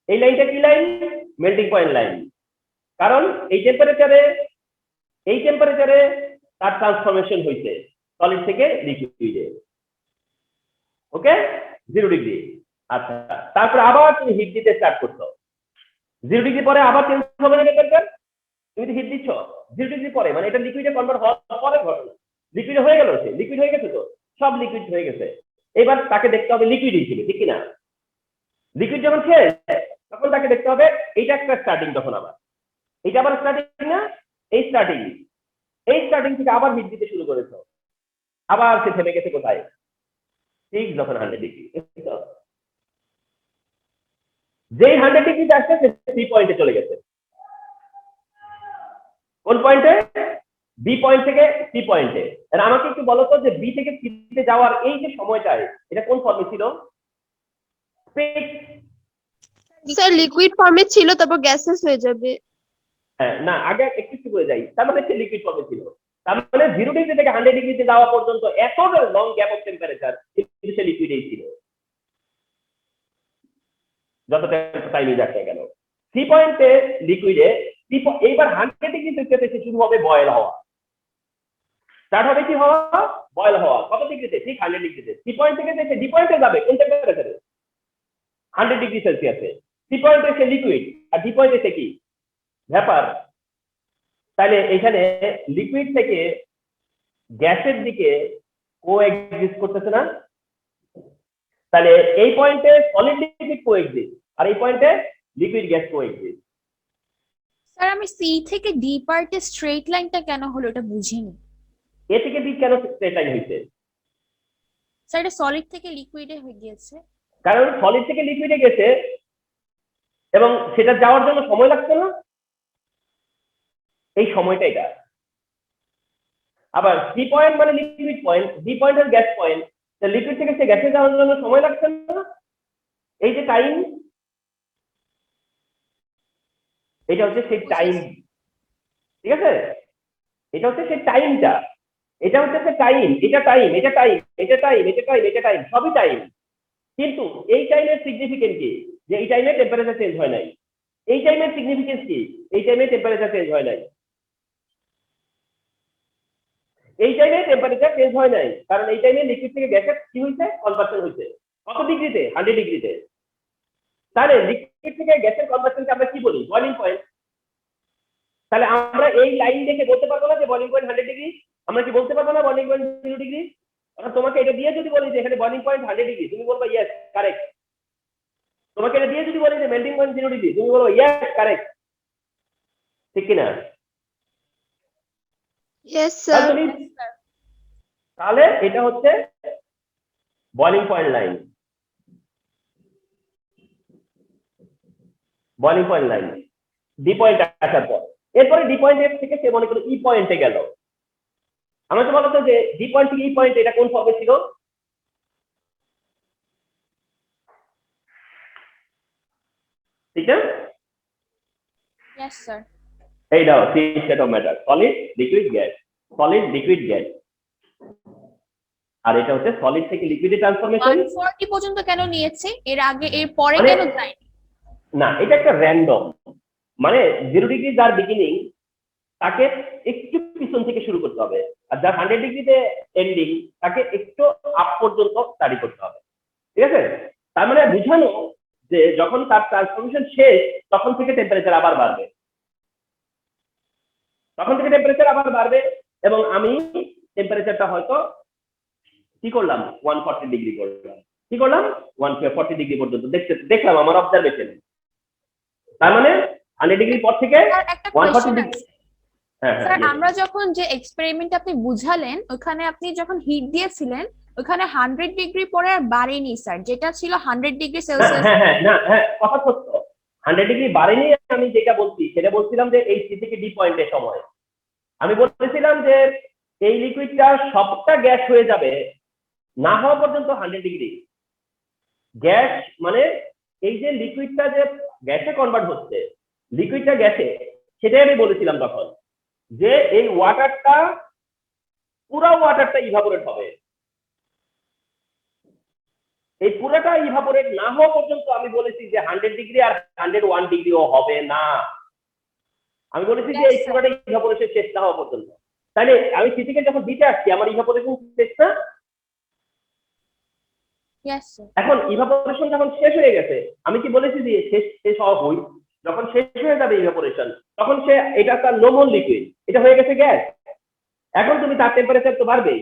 এই লাইনটা কি লাইন, মেল্টিং পয়েন্ট লাইন। কারণ এই টেম্পারেচারে তার ট্রান্সফরমেশন হয়েছে সলিড থেকে লিকুইডে। ওকে, 0 ডিগ্রি। আচ্ছা, তারপরে আবার তুমি হিট দিতে স্টার্ট করছো। 0 ডিগ্রি পরে আবার চেঞ্জ হবে না টেম্পারেচার, তুমি তো হিট দিচ্ছ 0 ডিগ্রি পরে, মানে এটা লিকুইডে কনভার্ট হওয়ার পরে ঘটনা। লিকুইড হয়ে গেল, সে লিকুইড হয়ে গেছে, তো সব লিকুইড হয়ে গেছে। এবার তাকে দেখতে হবে লিকুইড হিসেবে, ঠিক কিনা। লিকুইড যখন শেষ, তখন তাকে দেখতে হবে এইটা একটা স্টার্টিং, তখন আবার এটা আবার স্টার্টিং না, এই স্টার্টিং থেকে আবার হিট দিতে শুরু করেছো, আবার সে থেমে গেছে কোথায়, ঠিক যখন 100 ডিগ্রি। যেই 100 ডিগ্রিতে আসছে সে সি পয়েন্টে চলে গেছে। কোন পয়েন্টে, বি পয়েন্ট থেকে সি পয়েন্টে। আমাকে একটু বলো তো যে বি থেকে সিতে যাওয়ার এই যে সময়টায় এটা কোন ফর্মে ছিল, স্যার লিকুইড ফর্মে ছিল, তারপর গ্যাসেস হয়ে যাবে। হ্যাঁ, না আগে একটু একটু বলে যাই। তার মানে সে লিকুইড ফর্মে ছিল। তার মানে 0 ডিগ্রি থেকে 100 ডিগ্রিতে যাওয়া পর্যন্ত এত লং গ্যাপ অফ টেম্পারেচার, কিন্তু সে লিকুইডেই ছিল যত টাইমই যাক না কেন। সি পয়েন্টে লিকুইডে, এইবার 100 ডিগ্রি সেলসিয়াসে শুরু হবে বয়েল হওয়া, স্টার্ট হবে কি হওয়া, বয়েল হওয়া। কত ডিগ্রিতে, ঠিক 100 ডিগ্রিতে। সি পয়েন্ট থেকে সে ডি পয়েন্টে যাবে কোন টেম্পারেচারে, 100 ডিগ্রি সেলসিয়াসে। সি পয়েন্টে সে লিকুইড, আর ডি পয়েন্টে সে কি, ভ্যাপার। তাহলে এখানে লিকুইড থেকে গ্যাসের দিকে কোএক্সিস্ট করতেছে না। তাহলে এই পয়েন্টে সলিড লিকুইড কোএক্সিস্ট, আর এই পয়েন্টে লিকুইড গ্যাস কোএক্সিস্ট। স্যার আমি সি থেকে ডি পার্টে স্ট্রেট লাইনটা কেন হলো এটা বুঝিনি। এ থেকে বি কেন স্ট্রেট লাইন হয়েছে, স্যার এটা সলিড থেকে লিকুইডে হয়ে গিয়েছে। কারণ সলিড থেকে লিকুইডে গেছে এবং সেটা যাওয়ার জন্য সময় লাগছে না, এই সময়টা এটা। আবার সি পয়েন্ট মানে liquid point, D point gas point. Liquid থেকে সে গ্যাসে যাওয়ার জন্য সময় লাগছে না, এই যে টাইম, এটা হচ্ছে সেই টাইম, ঠিক আছে? এটা হচ্ছে সেই টাইমটা, এটা হচ্ছে সেই টাইম, এটা টাইম, এটা টাইম, এটা টাইম, এটা টাইম, এটা টাইম, সবই টাইম। কিন্তু এই টাইমের সিগনিফিকেন্ট কি? যে এই টাইমে টেম্পারেচার চেঞ্জ হয় নাই। এই টাইমের সিগনিফিকেন্স কি? এই টাইমে টেম্পারেচার চেঞ্জ হয় নাই। এই টাইমে টেম্পারেচার চেঞ্জ হয় নাই, কারণ এই টাইমে লিকুইড থেকে গ্যাসের কি হয়েছে? কনভার্সন হয়েছে। কত ডিগ্রিতে? 100 ডিগ্রিতে। তাহলে লিকুইড থেকে গ্যাসের কনভার্সনকে আমরা কি বলি? Boiling point. তাহলে আমরা এই লাইন দেখে বলতে পারবো না যে বয়লিং পয়েন্ট 100 ডিগ্রি? আমরা কি বলতে পারবো না বয়লিং পয়েন্ট 0 ডিগ্রি? তোমাকে এটা দিয়ে যদি বলি যে এখানে বয়লিং পয়েন্ট 100 ডিগ্রি, তুমি বলবা ইয়েস কারেক্ট। তোমাকে এটা দিয়ে যদি বলি যে মেল্টিং পয়েন্ট 0 ডিগ্রি, তুমি বলবা ইয়েস কারেক্ট, ঠিক কিনা? Yes sir. তাহলে এটা হচ্ছে boiling point line, boiling point line. D point আসার পর এরপরে ডি পয়েন্ট থেকে সে মনে করো ই পয়েন্টে গেল। আমাকে বলো তো যে ডি পয়েন্ট থেকে ই পয়েন্ট এটা কোন ফর্মে ছিল? ঠিক না? Yes sir. এই দাও three state of matter, solid, liquid, gas, solid, liquid, gas. আর এটা হচ্ছে সলিড থেকে লিকুইডে ট্রান্সফরমেশন। 140 পর্যন্ত কেন নিয়েছে? এর আগে এর পরে মানে- কেন যায়নি? না, এটা একটা র্যান্ডম, মানে 0 ডিগ্রি যার বিগিনিং তাকে একটু পিছন থেকে শুরু করতে হবে, আর যার 100 ডিগ্রিতে এন্ডিং তাকে একটু আপ পর্যন্ত স্টাডি করতে হবে, ঠিক আছে? তার মানে বুঝানো যে যখন তার ট্রান্সফরমেশন শেষ তখন থেকে টেম্পারেচার আবার বাড়বে, তখন থেকে টেম্পারেচার আবার বাড়বে। এবং আমি টেম্পারেচারটা হয়তো কি করলাম 140 ডিগ্রি করলাম, কি করলাম 140 ডিগ্রি পর্যন্ত দেখলাম আমার অবজারভেশন। তার মানে 100 ডিগ্রি পর থেকে স্যার একটা 140 কোশ্চেন ডিগ্রি। আছে। হ্যাঁ স্যার হ্যাঁ, আমরা যখন যে এক্সপেরিমেন্ট আপনি বুঝালেন ওখানে আপনি যখন হিট দিয়েছিলেন ওখানে 100 ডিগ্রি পরে আর বাড়েনি স্যার, যেটা ছিল 100 ডিগ্রি সেলসিয়াস। হ্যাঁ হ্যাঁ না হ্যাঁ, কথা সত্য, 100 ডিগ্রি বাড়েনি। আমি যেটা বলছি সেটা বলছিলাম যে এই সি থেকে ডি পয়েন্টের সময় আমি বলেছিলাম যে এই লিকুইডটা সবটা গ্যাস হয়ে যাবে না হওয়া পর্যন্ত 100 ডিগ্রি। গ্যাস মানে এই যে লিকুইডটা যে গ্যাসে কনভার্ট হচ্ছে, লিকুইডটা গ্যাসে, সেটাই আমি বলেছিলাম তখন যে এই ওয়াটারটা পুরো ওয়াটারটা ইভাপোরেট হবে। এই পুরোটা ইভাপোরেট না হওয়া পর্যন্ত আমি বলেছি যে 100 ডিগ্রি আর 101 ডিগ্রিও হবে না। আমি বলেছি যে এই পুরোটা ইভাপোরেশন শেষ না হওয়া পর্যন্ত। তাহলে আমি সি থেকে যখন দিতে আসছি আমার ইভাপোরেশন শেষ না? Yes sir. এখন ইভাপোরেশন যখন শেষ হয়ে গেছে আমি কি বলেছি যে শেষ হওয়া হই, যখন শেষ হয়ে যাবে ইভাপোরেশন তখন সে এটা তার নরমাল লিকুইড, এটা হয়ে গেছে গ্যাস। এখন তুমি তার টেম্পারেচার তো বাড়বেই।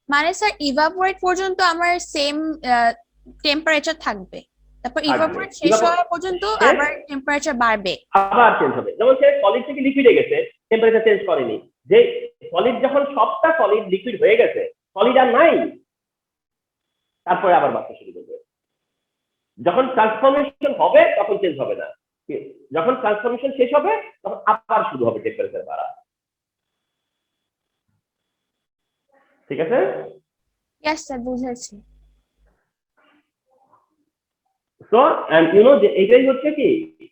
মানে স্যার ইভাপোরেট পর্যন্ত আমার সেম টেম্পারেচার থাকবে, তারপর ইভাপোরেট শেষ হওয়া পর্যন্ত আবার টেম্পারেচার বাড়বে, আবার চেঞ্জ হবে। যেমন সে সলিড থেকে লিকুইডে গেছে, টেম্পারেচার চেঞ্জ করেনি। যে সলিড যখন সবটা সলিড লিকুইড হয়ে গেছে, সলিড আর নাই, তারপরে আবার বাড়তে শুরু করবে। যখন ট্রান্সফরমেশন হবে তখন চেঞ্জ হবে না, যখন ট্রান্সফরমেশন শেষ হবে তখন আবার শুরু হবে টেম্পারেচার বাড়া। ঠিক আছে? ইয়েস স্যার বুঝেছি। সো এন্ড ইউ নো যে এটাই হচ্ছে কি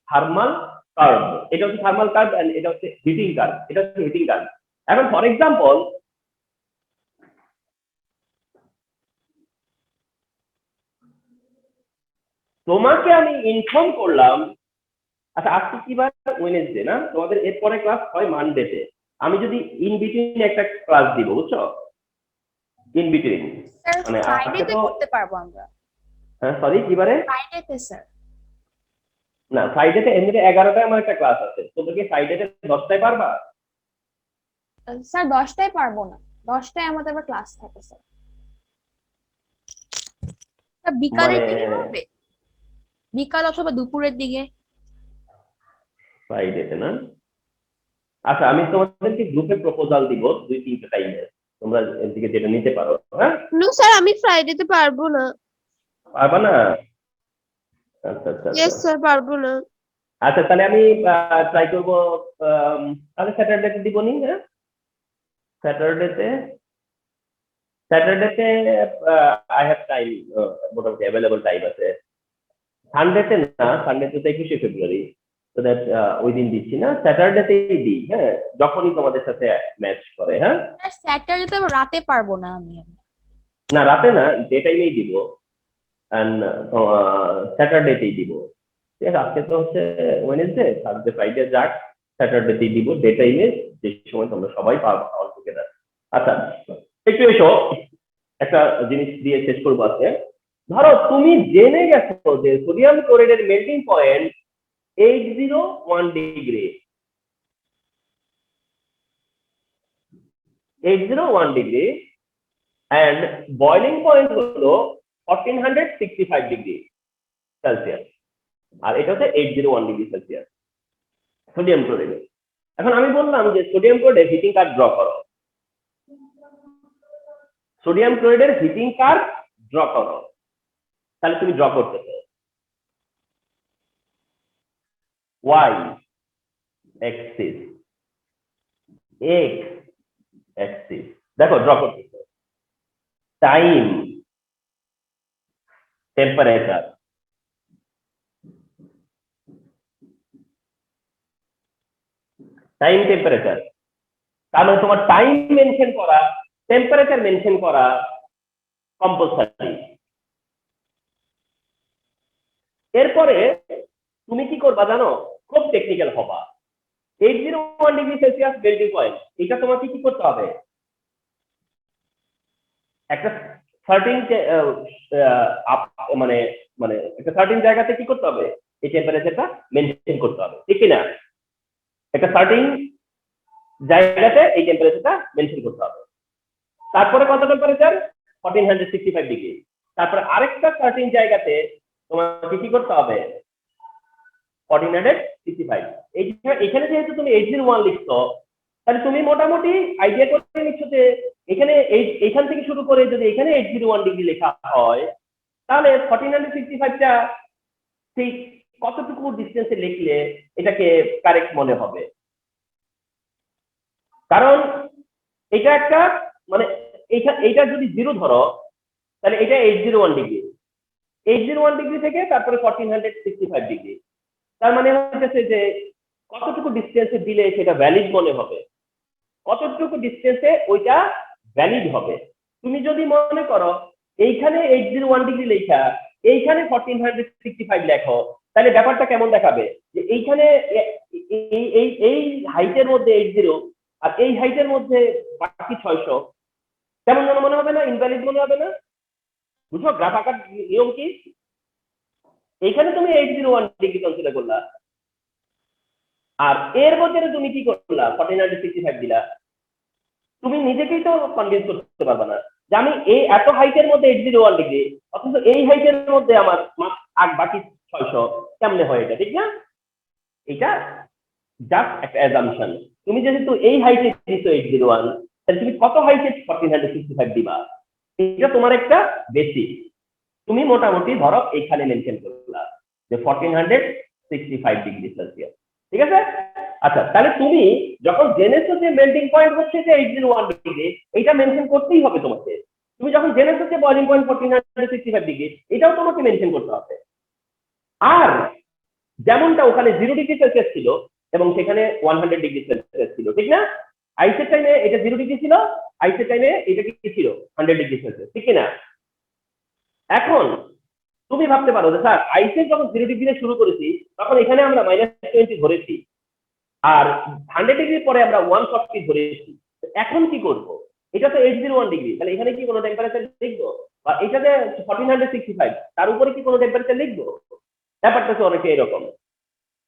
থার্মাল কার্ভ, এটা হচ্ছে থার্মাল কার্ভ এন্ড এটা হচ্ছে হিটিং কার্ভ, এটা হচ্ছে হিটিং কার্ভ। এখন ফর এক্সাম্পল তোমাকে আমি ইনফর্ম করলাম, আচ্ছা আজকে কি বার? ওয়েডনেসডে না? তোমাদের এরপরে ক্লাস হয় মানডেতে। আমি যদি ইন বিটুইন একটা ক্লাস দিব, বুঝছো? ইন বিটুইন স্যার মানে ফ্রাইডেতে তো করতে পারবো আমরা। হ্যাঁ সরি কি বারে? ফ্রাইডেতে স্যার। না ফ্রাইডেতে এমনিতে 11টায় আমার একটা ক্লাস আছে, তোমরা কি ফ্রাইডেতে 10টায় পারবা? স্যার 10টায় পারবো না, 10টায় আমাদের আবার ক্লাস থাকে স্যার। স্যার বিকালের মানে- দিকে হবে, বিকাল অথবা দুপুরের দিকে। ফ্রাইডেতে না? আচ্ছা আমি তোমাদেরকে গ্রুপে প্রপোজাল দিব 2-3টা টাইমে, তোমরা এর দিকে যেটা নিতে পারো। হ্যাঁ নো স্যার আমি ফ্রাইডেতে পারবো না। পারবা না? আচ্ছা আচ্ছা ইয়েস স্যার পারবো না। আচ্ছা তাহলে আমি ট্রাই করব, তাহলে স্যাটারডেতে দিব নি? হ্যাঁ স্যাটারডেতে আই হ্যাভ টাইম মোটামুটি অ্যাভেলেবল টাইম আছে। সানডেতে না, সানডেতে তো 21শে ফেব্রুয়ারি, তো দ্যাট ওই দিন দিচ্ছি না, স্যাটারডেতেই দিই, হ্যাঁ, যখনই তোমাদের সাথে ম্যাচ করে। হ্যাঁ, স্যাটারডে তো রাতে পারবো না আমি। না রাতে না, ডে টাইমেই দিব, অ্যান্ড স্যাটারডেতেই দিব। ঠিক আছে, আজকে তো হচ্ছে ওয়েনেসডে, থার্সডে ফ্রাইডে যাক, স্যাটারডেতেই দিব ডে টাইমে, যে সময় তোমরা সবাই পারবা অল টুগেদার। আচ্ছা, একটু এসো, একটা জিনিস দিয়ে শেষ করবো আজকে। ধরো তুমি জেনে গেছো যে সোডিয়াম ক্লোরাইডের melting point 801 degree, 801 degree, and boiling point হলো 1465 ডিগ্রি সেলসিয়াস, আর এটা হচ্ছে 801 ডিগ্রি সেলসিয়াস সোডিয়াম ক্লোরাইডে। এখন আমি বললাম যে সোডিয়াম ক্লোরাইডের হিটিং কার্ভ ড্র করো, সোডিয়াম ক্লোরাইডের হিটিং কার্ভ ড্র করো। তাহলে তুমি ড্র করতেছো y axis, x axis, দেখো ড্র করতেছো টাইম, টেম্পারেচার, টাইম টেম্পারেচার। তার মানে তোমার টাইম মেনশন করা, টেম্পারেচার মেনশন করা কম্পালসারি। এরপরে তুমি কি করবা জানো, খুব টেকনিক্যাল হবা। 801 ডিগ্রি সেলসিয়াস মেল্টিং পয়েন্ট, এটা তোমাকে কি করতে হবে, একটা সার্টিন মানে মানে একটা সার্টিন জায়গাতে কি করতে হবে, এই টেম্পারেচারটা মেনটেন করতে হবে, ঠিক কিনা? একটা সার্টিন জায়গাতে এই টেম্পারেচারটা মেনটেন করতে হবে। তারপরে কত টেম্পারেচার, 1465 ডিগ্রি। তারপরে আরেকটা সার্টিন জায়গাতে তোমাকে কি করতে হবে, 1465। এখানে যেহেতু তুমি 801 লিখছো, তাহলে তুমি মোটামুটি আইডিয়া করে নিচ্ছ যে এখানে এইখান থেকে শুরু করে যদি এখানে 801 ডিগ্রি লেখা হয়, তাহলে 1465টা ঠিক কতটুকু ডিস্টেন্সে লিখলে এটাকে কারেক্ট মনে হবে। কারণ এটা একটা মানে এইটা যদি 0 ধরো, তাহলে এটা 801 ডিগ্রি, 801 ডিগ্রি থেকে তারপরে 1465 ডিগ্রি। তার মানে হচ্ছে যে কতটুকু ডিস্টেন্সে দিলে সেটা ভ্যালিড মনে হবে, কতটুকু ডিস্টেন্সে ওইটা ভ্যালিড হবে। তুমি যদি মনে করো এইখানে 801 ডিগ্রি লেখা, এইখানে 1465 লেখো, তাহলে ব্যাপারটা কেমন দেখাবে, যে এইখানে এই হাইটের মধ্যে 80 আর এই হাইটের মধ্যে বাকি 600, কেমন যেন মনে হবে না, ইনভ্যালিড মনে হবে না? বুঝো গ্রাফ আঁকার নিয়ম কি? এইখানে তুমি 801 ডিগ্রি কনসিডার করলা, আর এর মধ্যে তুমি কি করলা, 1465 দিলা। তুমি নিজেকেই তো কনভিন্স করতে পারবে না যে আমি এই এত হাইটের মধ্যে 801 ডিগ্রি, অথচ এই হাইটের মধ্যে আমার বাকি 600, কেমনে হয় এটা, ঠিক না? এটা জাস্ট একটা অ্যাজাম্পশন। তুমি যেহেতু এই হাইটে দিছো 801, তাহলে তুমি কত হাইটে 1465 দিবা, এটা তোমার একটা বেসিক। তুমি মোটামুটি ধরো এইখানে মেনশন করলা যে 1465 ডিগ্রি সেলসিয়াস, ঠিক আছে? আচ্ছা, তাহলে তুমি যখন জেনেছো যে মেল্টিং পয়েন্ট হচ্ছে যে 801 ডিগ্রি, এটা মেনশন করতেই হবে তোমাকে। তুমি যখন জেনেছো যে বয়লিং পয়েন্ট 1465 ডিগ্রি, এটাও তোমাকে মেনশন করতে হবে। আর যেমনটা ওখানে 0 ডিগ্রি সেলসিয়াস ছিল এবং সেখানে 100 ডিগ্রি সেলসিয়াস ছিল, ঠিক না? আইসের টাইমে এটা 0 ডিগ্রি ছিল, আইসের টাইমে এটা কি ছিল, 100 ডিগ্রি সেলসিয়াস, ঠিক না? এখন তুমি ভাবতে পারো যে স্যার আইসের যখন 0 ডিগ্রি শুরু করেছি তখন এখানে আমরা -20 ধরেছি, আর 100 ডিগ্রি পরে আমরা 140 ধরেছি, এখন কি করব? এটা তো 801 ডিগ্রি, তাহলে এখানে কি কোনো টেম্পারেচার লিখবো, বা এটাতে 1465 তার উপরে কি কোনো টেম্পারেচার লিখবো? ব্যাপারটা তো অনেকে এরকম।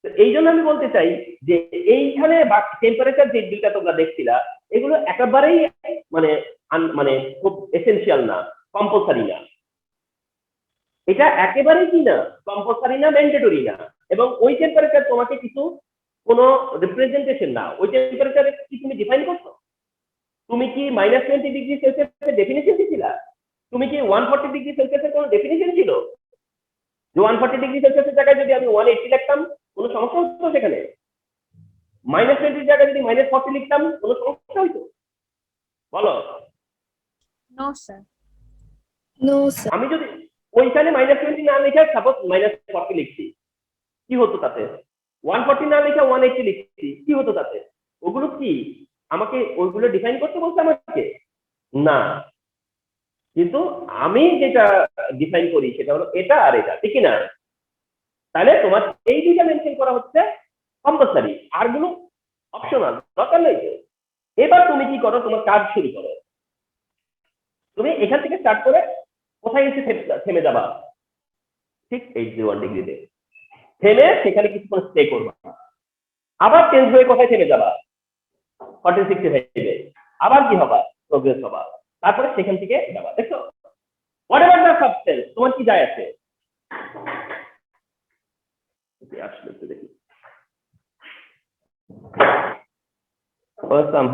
তো এই জন্য আমি বলতে চাই যে এইখানে টেম্পারেচার যে দুইটা তোমরা দেখছিলা, এগুলো একেবারেই মানে মানে খুব এসেনশিয়াল না, কম্পালসারি না। এটা একেবারেই কি না, কম্পালসারি না, ম্যান্ডেটরি না। এবং ওই টেম্পারেচার তোমাকে কিছু কোনো রিপ্রেজেন্টেশন না, ওই টেম্পারেচারে কি তুমি ডিফাইন করছো? তুমি কি -20 ডিগ্রি সেলসিয়াসের ডেফিনিশন দিছিলা? তুমি কি 140 ডিগ্রি সেলসিয়াসের কোনো ডেফিনিশন ছিল? যে 140 ডিগ্রি সেলসিয়াসের জায়গায় যদি আমি 180 লিখতাম কোনো সমস্যা হতো সেখানে? -20 জায়গায় যদি -40 লিখতাম কোনো সমস্যা হইতো? বলো। No sir. No sir. আমি যদি ওইখানে -20 লিখে সাপোজ -40 লিখছি, কি হতো তাতে? 140 না লিখে 180 লিখছি, কি হতো তাতে? ওগুলো কি আমাকে ওইগুলো ডিফাইন করতে বলছে আমাকে? না, কিন্তু আমি যেটা ডিফাইন করি সেটা হলো এটা আর এটা, ঠিক না? তাহলে তোমার এই দুইটা মেনশন করা হচ্ছে কম্পালসারি, আর গুলো অপশনাল, দরকার নেই। এবার তুমি কি করো, তোমার কাজ শুরু করো। তুমি এখান থেকে স্টার্ট করে কোথায় এসে থেমে যাবা? ঠিক 81 ডিগ্রিতে থেমে সেখানে কিছুক্ষণ স্টে করবা, আবার চেঞ্জ হয়ে কোথায় থেমে যাবা? 1465 আবার কি হবা? প্রোগ্রেস হবা, তারপরে সেখান থেকে যাবা। দেখছো, হোয়াটএভার দ্য সাবস্টেন্স, তোমার কি যায় আছে? আসলে একটু দেখি।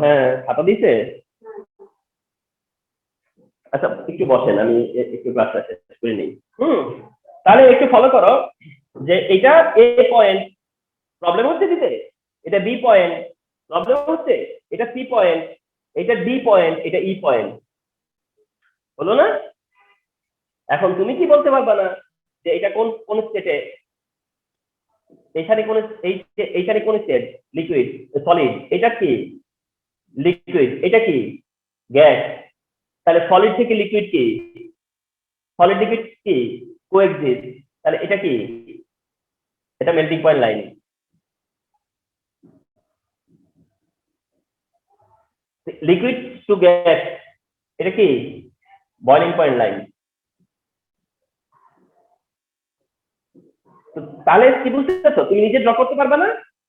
হ্যাঁ, খাতা দিছে। আচ্ছা একটু বসেন, আমি একটু ক্লাসটা শেষ করে নিই। তাহলে একটু ফলো করো যে এটা এ পয়েন্ট, প্রবলেম হচ্ছে দিতে, এটা বি পয়েন্ট, প্রবলেম হচ্ছে, এটা সি পয়েন্ট, এটা ডি পয়েন্ট, এটা ই পয়েন্ট, হলো না? এখন তুমি কি বলতে পারবা না যে এটা কোন কোন স্টেটে? এইখানে কোন এইখানে কোন স্টেট? Liquid, solid. এটা কি? লিকুইড। এটা কি? গ্যাস। তাহলে সলিড থেকে লিকুইড কি? সলিড লিকুইড কি? কোএক্সিস্ট। তাহলে এটা কি? এটা melting point line. Liquid to gas, এটা কি? Boiling point line. তাহলে কি বুঝতে পারছো? তুমি নিজে ড্র করতে পারবে না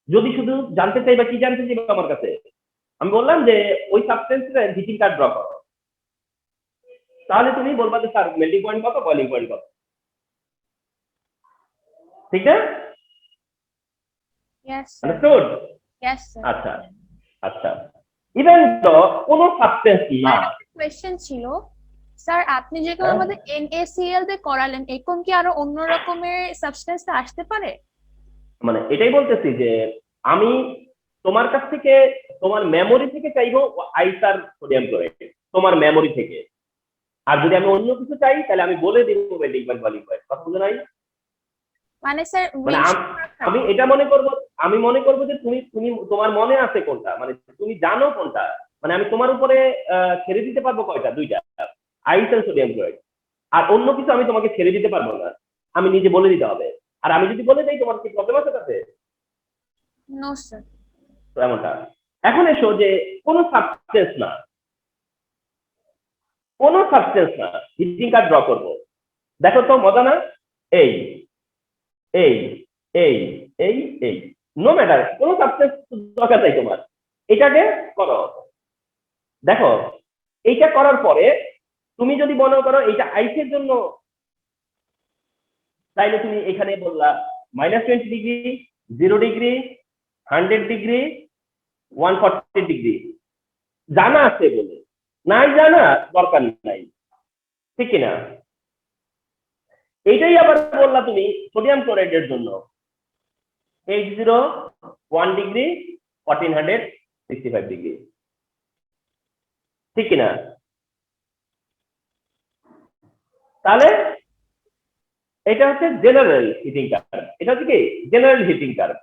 যদি শুধু জানতে চাইবা। কি জানতে চাইবা আমার কাছে? আমি বললাম যে ওই সাবস্টেন্সের হিটিং কার্ড ড্র করো, তাহলে তুমি বলবা যে স্যার মেল্টিং পয়েন্ট কত, বয়লিং পয়েন্ট কত, ঠিক না? Yes, sir. Understood? Yes, sir. আচ্ছা আচ্ছা, ইভেন তো কোন সাবস্টেন্স না, কোয়েশ্চেন ছিল স্যার, আপনি যেরকম হ্যাঁ? আমাদের NaCl দিয়ে করালেন, এরকম কি আরো অন্য রকমের সাবস্টেন্স আসতে পারে? মানে এটাই বলতেছি যে আমি তোমার কাছ থেকে, তোমার মেমোরি থেকে চাইবো আইসার সোডিয়াম ক্লোরাইড, তোমার মেমোরি থেকে। আর যদি আমি অন্য কিছু চাই তাহলে আমি বলে দিব মেল্টিং পয়েন্ট, বয়লিং পয়েন্ট। কথা বুঝো নাই? মানে স্যার মানে আমি এটা মনে করব যে তুমি তুমি তোমার মনে আছে কোনটা, মানে তুমি জানো কোনটা। মানে আমি তোমার উপরে ছেড়ে দিতে পারবো কয়টা? দুইটা, আইস আর সোডিয়াম ক্লোরাইড। আর অন্য কিছু আমি তোমাকে ছেড়ে দিতে পারবো না, আমি নিজে বলে দিতে হবে। আর আমি যদি বলে দেই তোমার কি প্রবলেম আছে তাতে? No sir. তো এমনটা। এখন এসো যে কোন সাবস্টেন্স না, কোন সাবস্টেন্স না হিটিং কার্ড ড্র করবো। দেখো তো মজা না? এই এই এই এই এই নো ম্যাটার, কোন সাবস্টেন্স দরকার নাই তোমার। এটাকে করো। দেখো এইটা করার পরে তুমি যদি মনে করো এইটা আইসের জন্য, তাইলে তুমি এখানে বললা -20 ডিগ্রি, 0 ডিগ্রি, 100 ডিগ্রি, 140 ডিগ্রি। জানা আছে বলে, নাই জানা দরকার নাই, ঠিক কিনা? এইটাই আবার বললা তুমি সোডিয়াম ক্লোরাইডের জন্য, H0 1 ডিগ্রি, 1465 ডিগ্রি, ঠিক কিনা? তাহলে এটা হচ্ছে জেনারেল হিটিং কার্ভ। এটা হচ্ছে কি? General heating curve.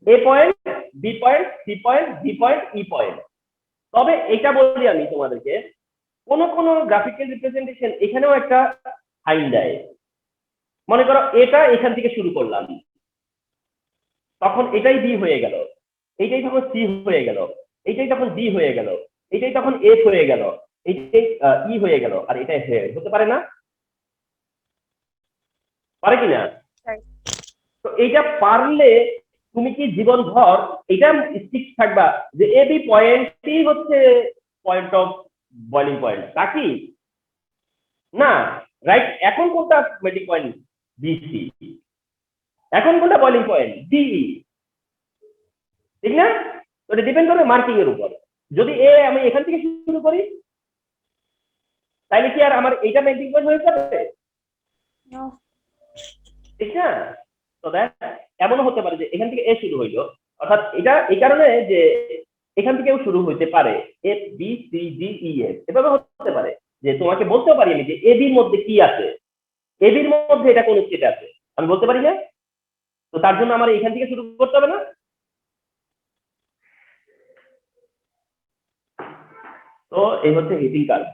A point, B point, C point, D point, E point. তবে এটা বলি আমি তোমাদেরকে, কোন কোন গ্রাফিক্যাল রিপ্রেজেন্টেশন এখানেও একটা সাইন দেয়। মনে করো এটা এখান থেকে শুরু করলাম, তখন এটাই বি হয়ে গেল, এইটাই তখন সি হয়ে গেল, এইটাই তখন ডি হয়ে গেল, এইটাই তখন এফ হয়ে গেল, এইটাই ই হয়ে গেল, আর এটাই হতে পারে না? পারে কিনা? তো এইটা পারলে তুমি কি জীবনভর এটা স্টিক থাকবা যে এ বি পয়েন্টই হচ্ছে পয়েন্ট অফ বয়লিং পয়েন্ট? তা কি না, রাইট? এখন কোনটা মেল্টিং পয়েন্ট? বিসি। এখন কোনটা বয়লিং পয়েন্ট? ডি, ঠিক না? তো এটা ডিপেন্ড করে মার্কিং এর উপর। যদি এ আমি এখান থেকে শুরু করি তাহলে কি আর আমার এইটা মেল্টিং পয়েন্ট হয়ে যাবে? ঠিক না? তো দেখ, এমনও হতে পারে যে এখান থেকে এ শুরু হইলো, অর্থাৎ এটা এই কারণে যে এখান থেকেও শুরু হইতে পারে F B C D E F, এভাবে হতে পারে যে তোমাকে বলতেও পারি আমি যে এ বির মধ্যে কি আছে, এবির মধ্যে এটা কোন স্টেটে আছে আমি বলতে পারি না, তো তার জন্য আমার এখান থেকে শুরু করতে হবে না? তো এই হচ্ছে হিটিং কার্ভ।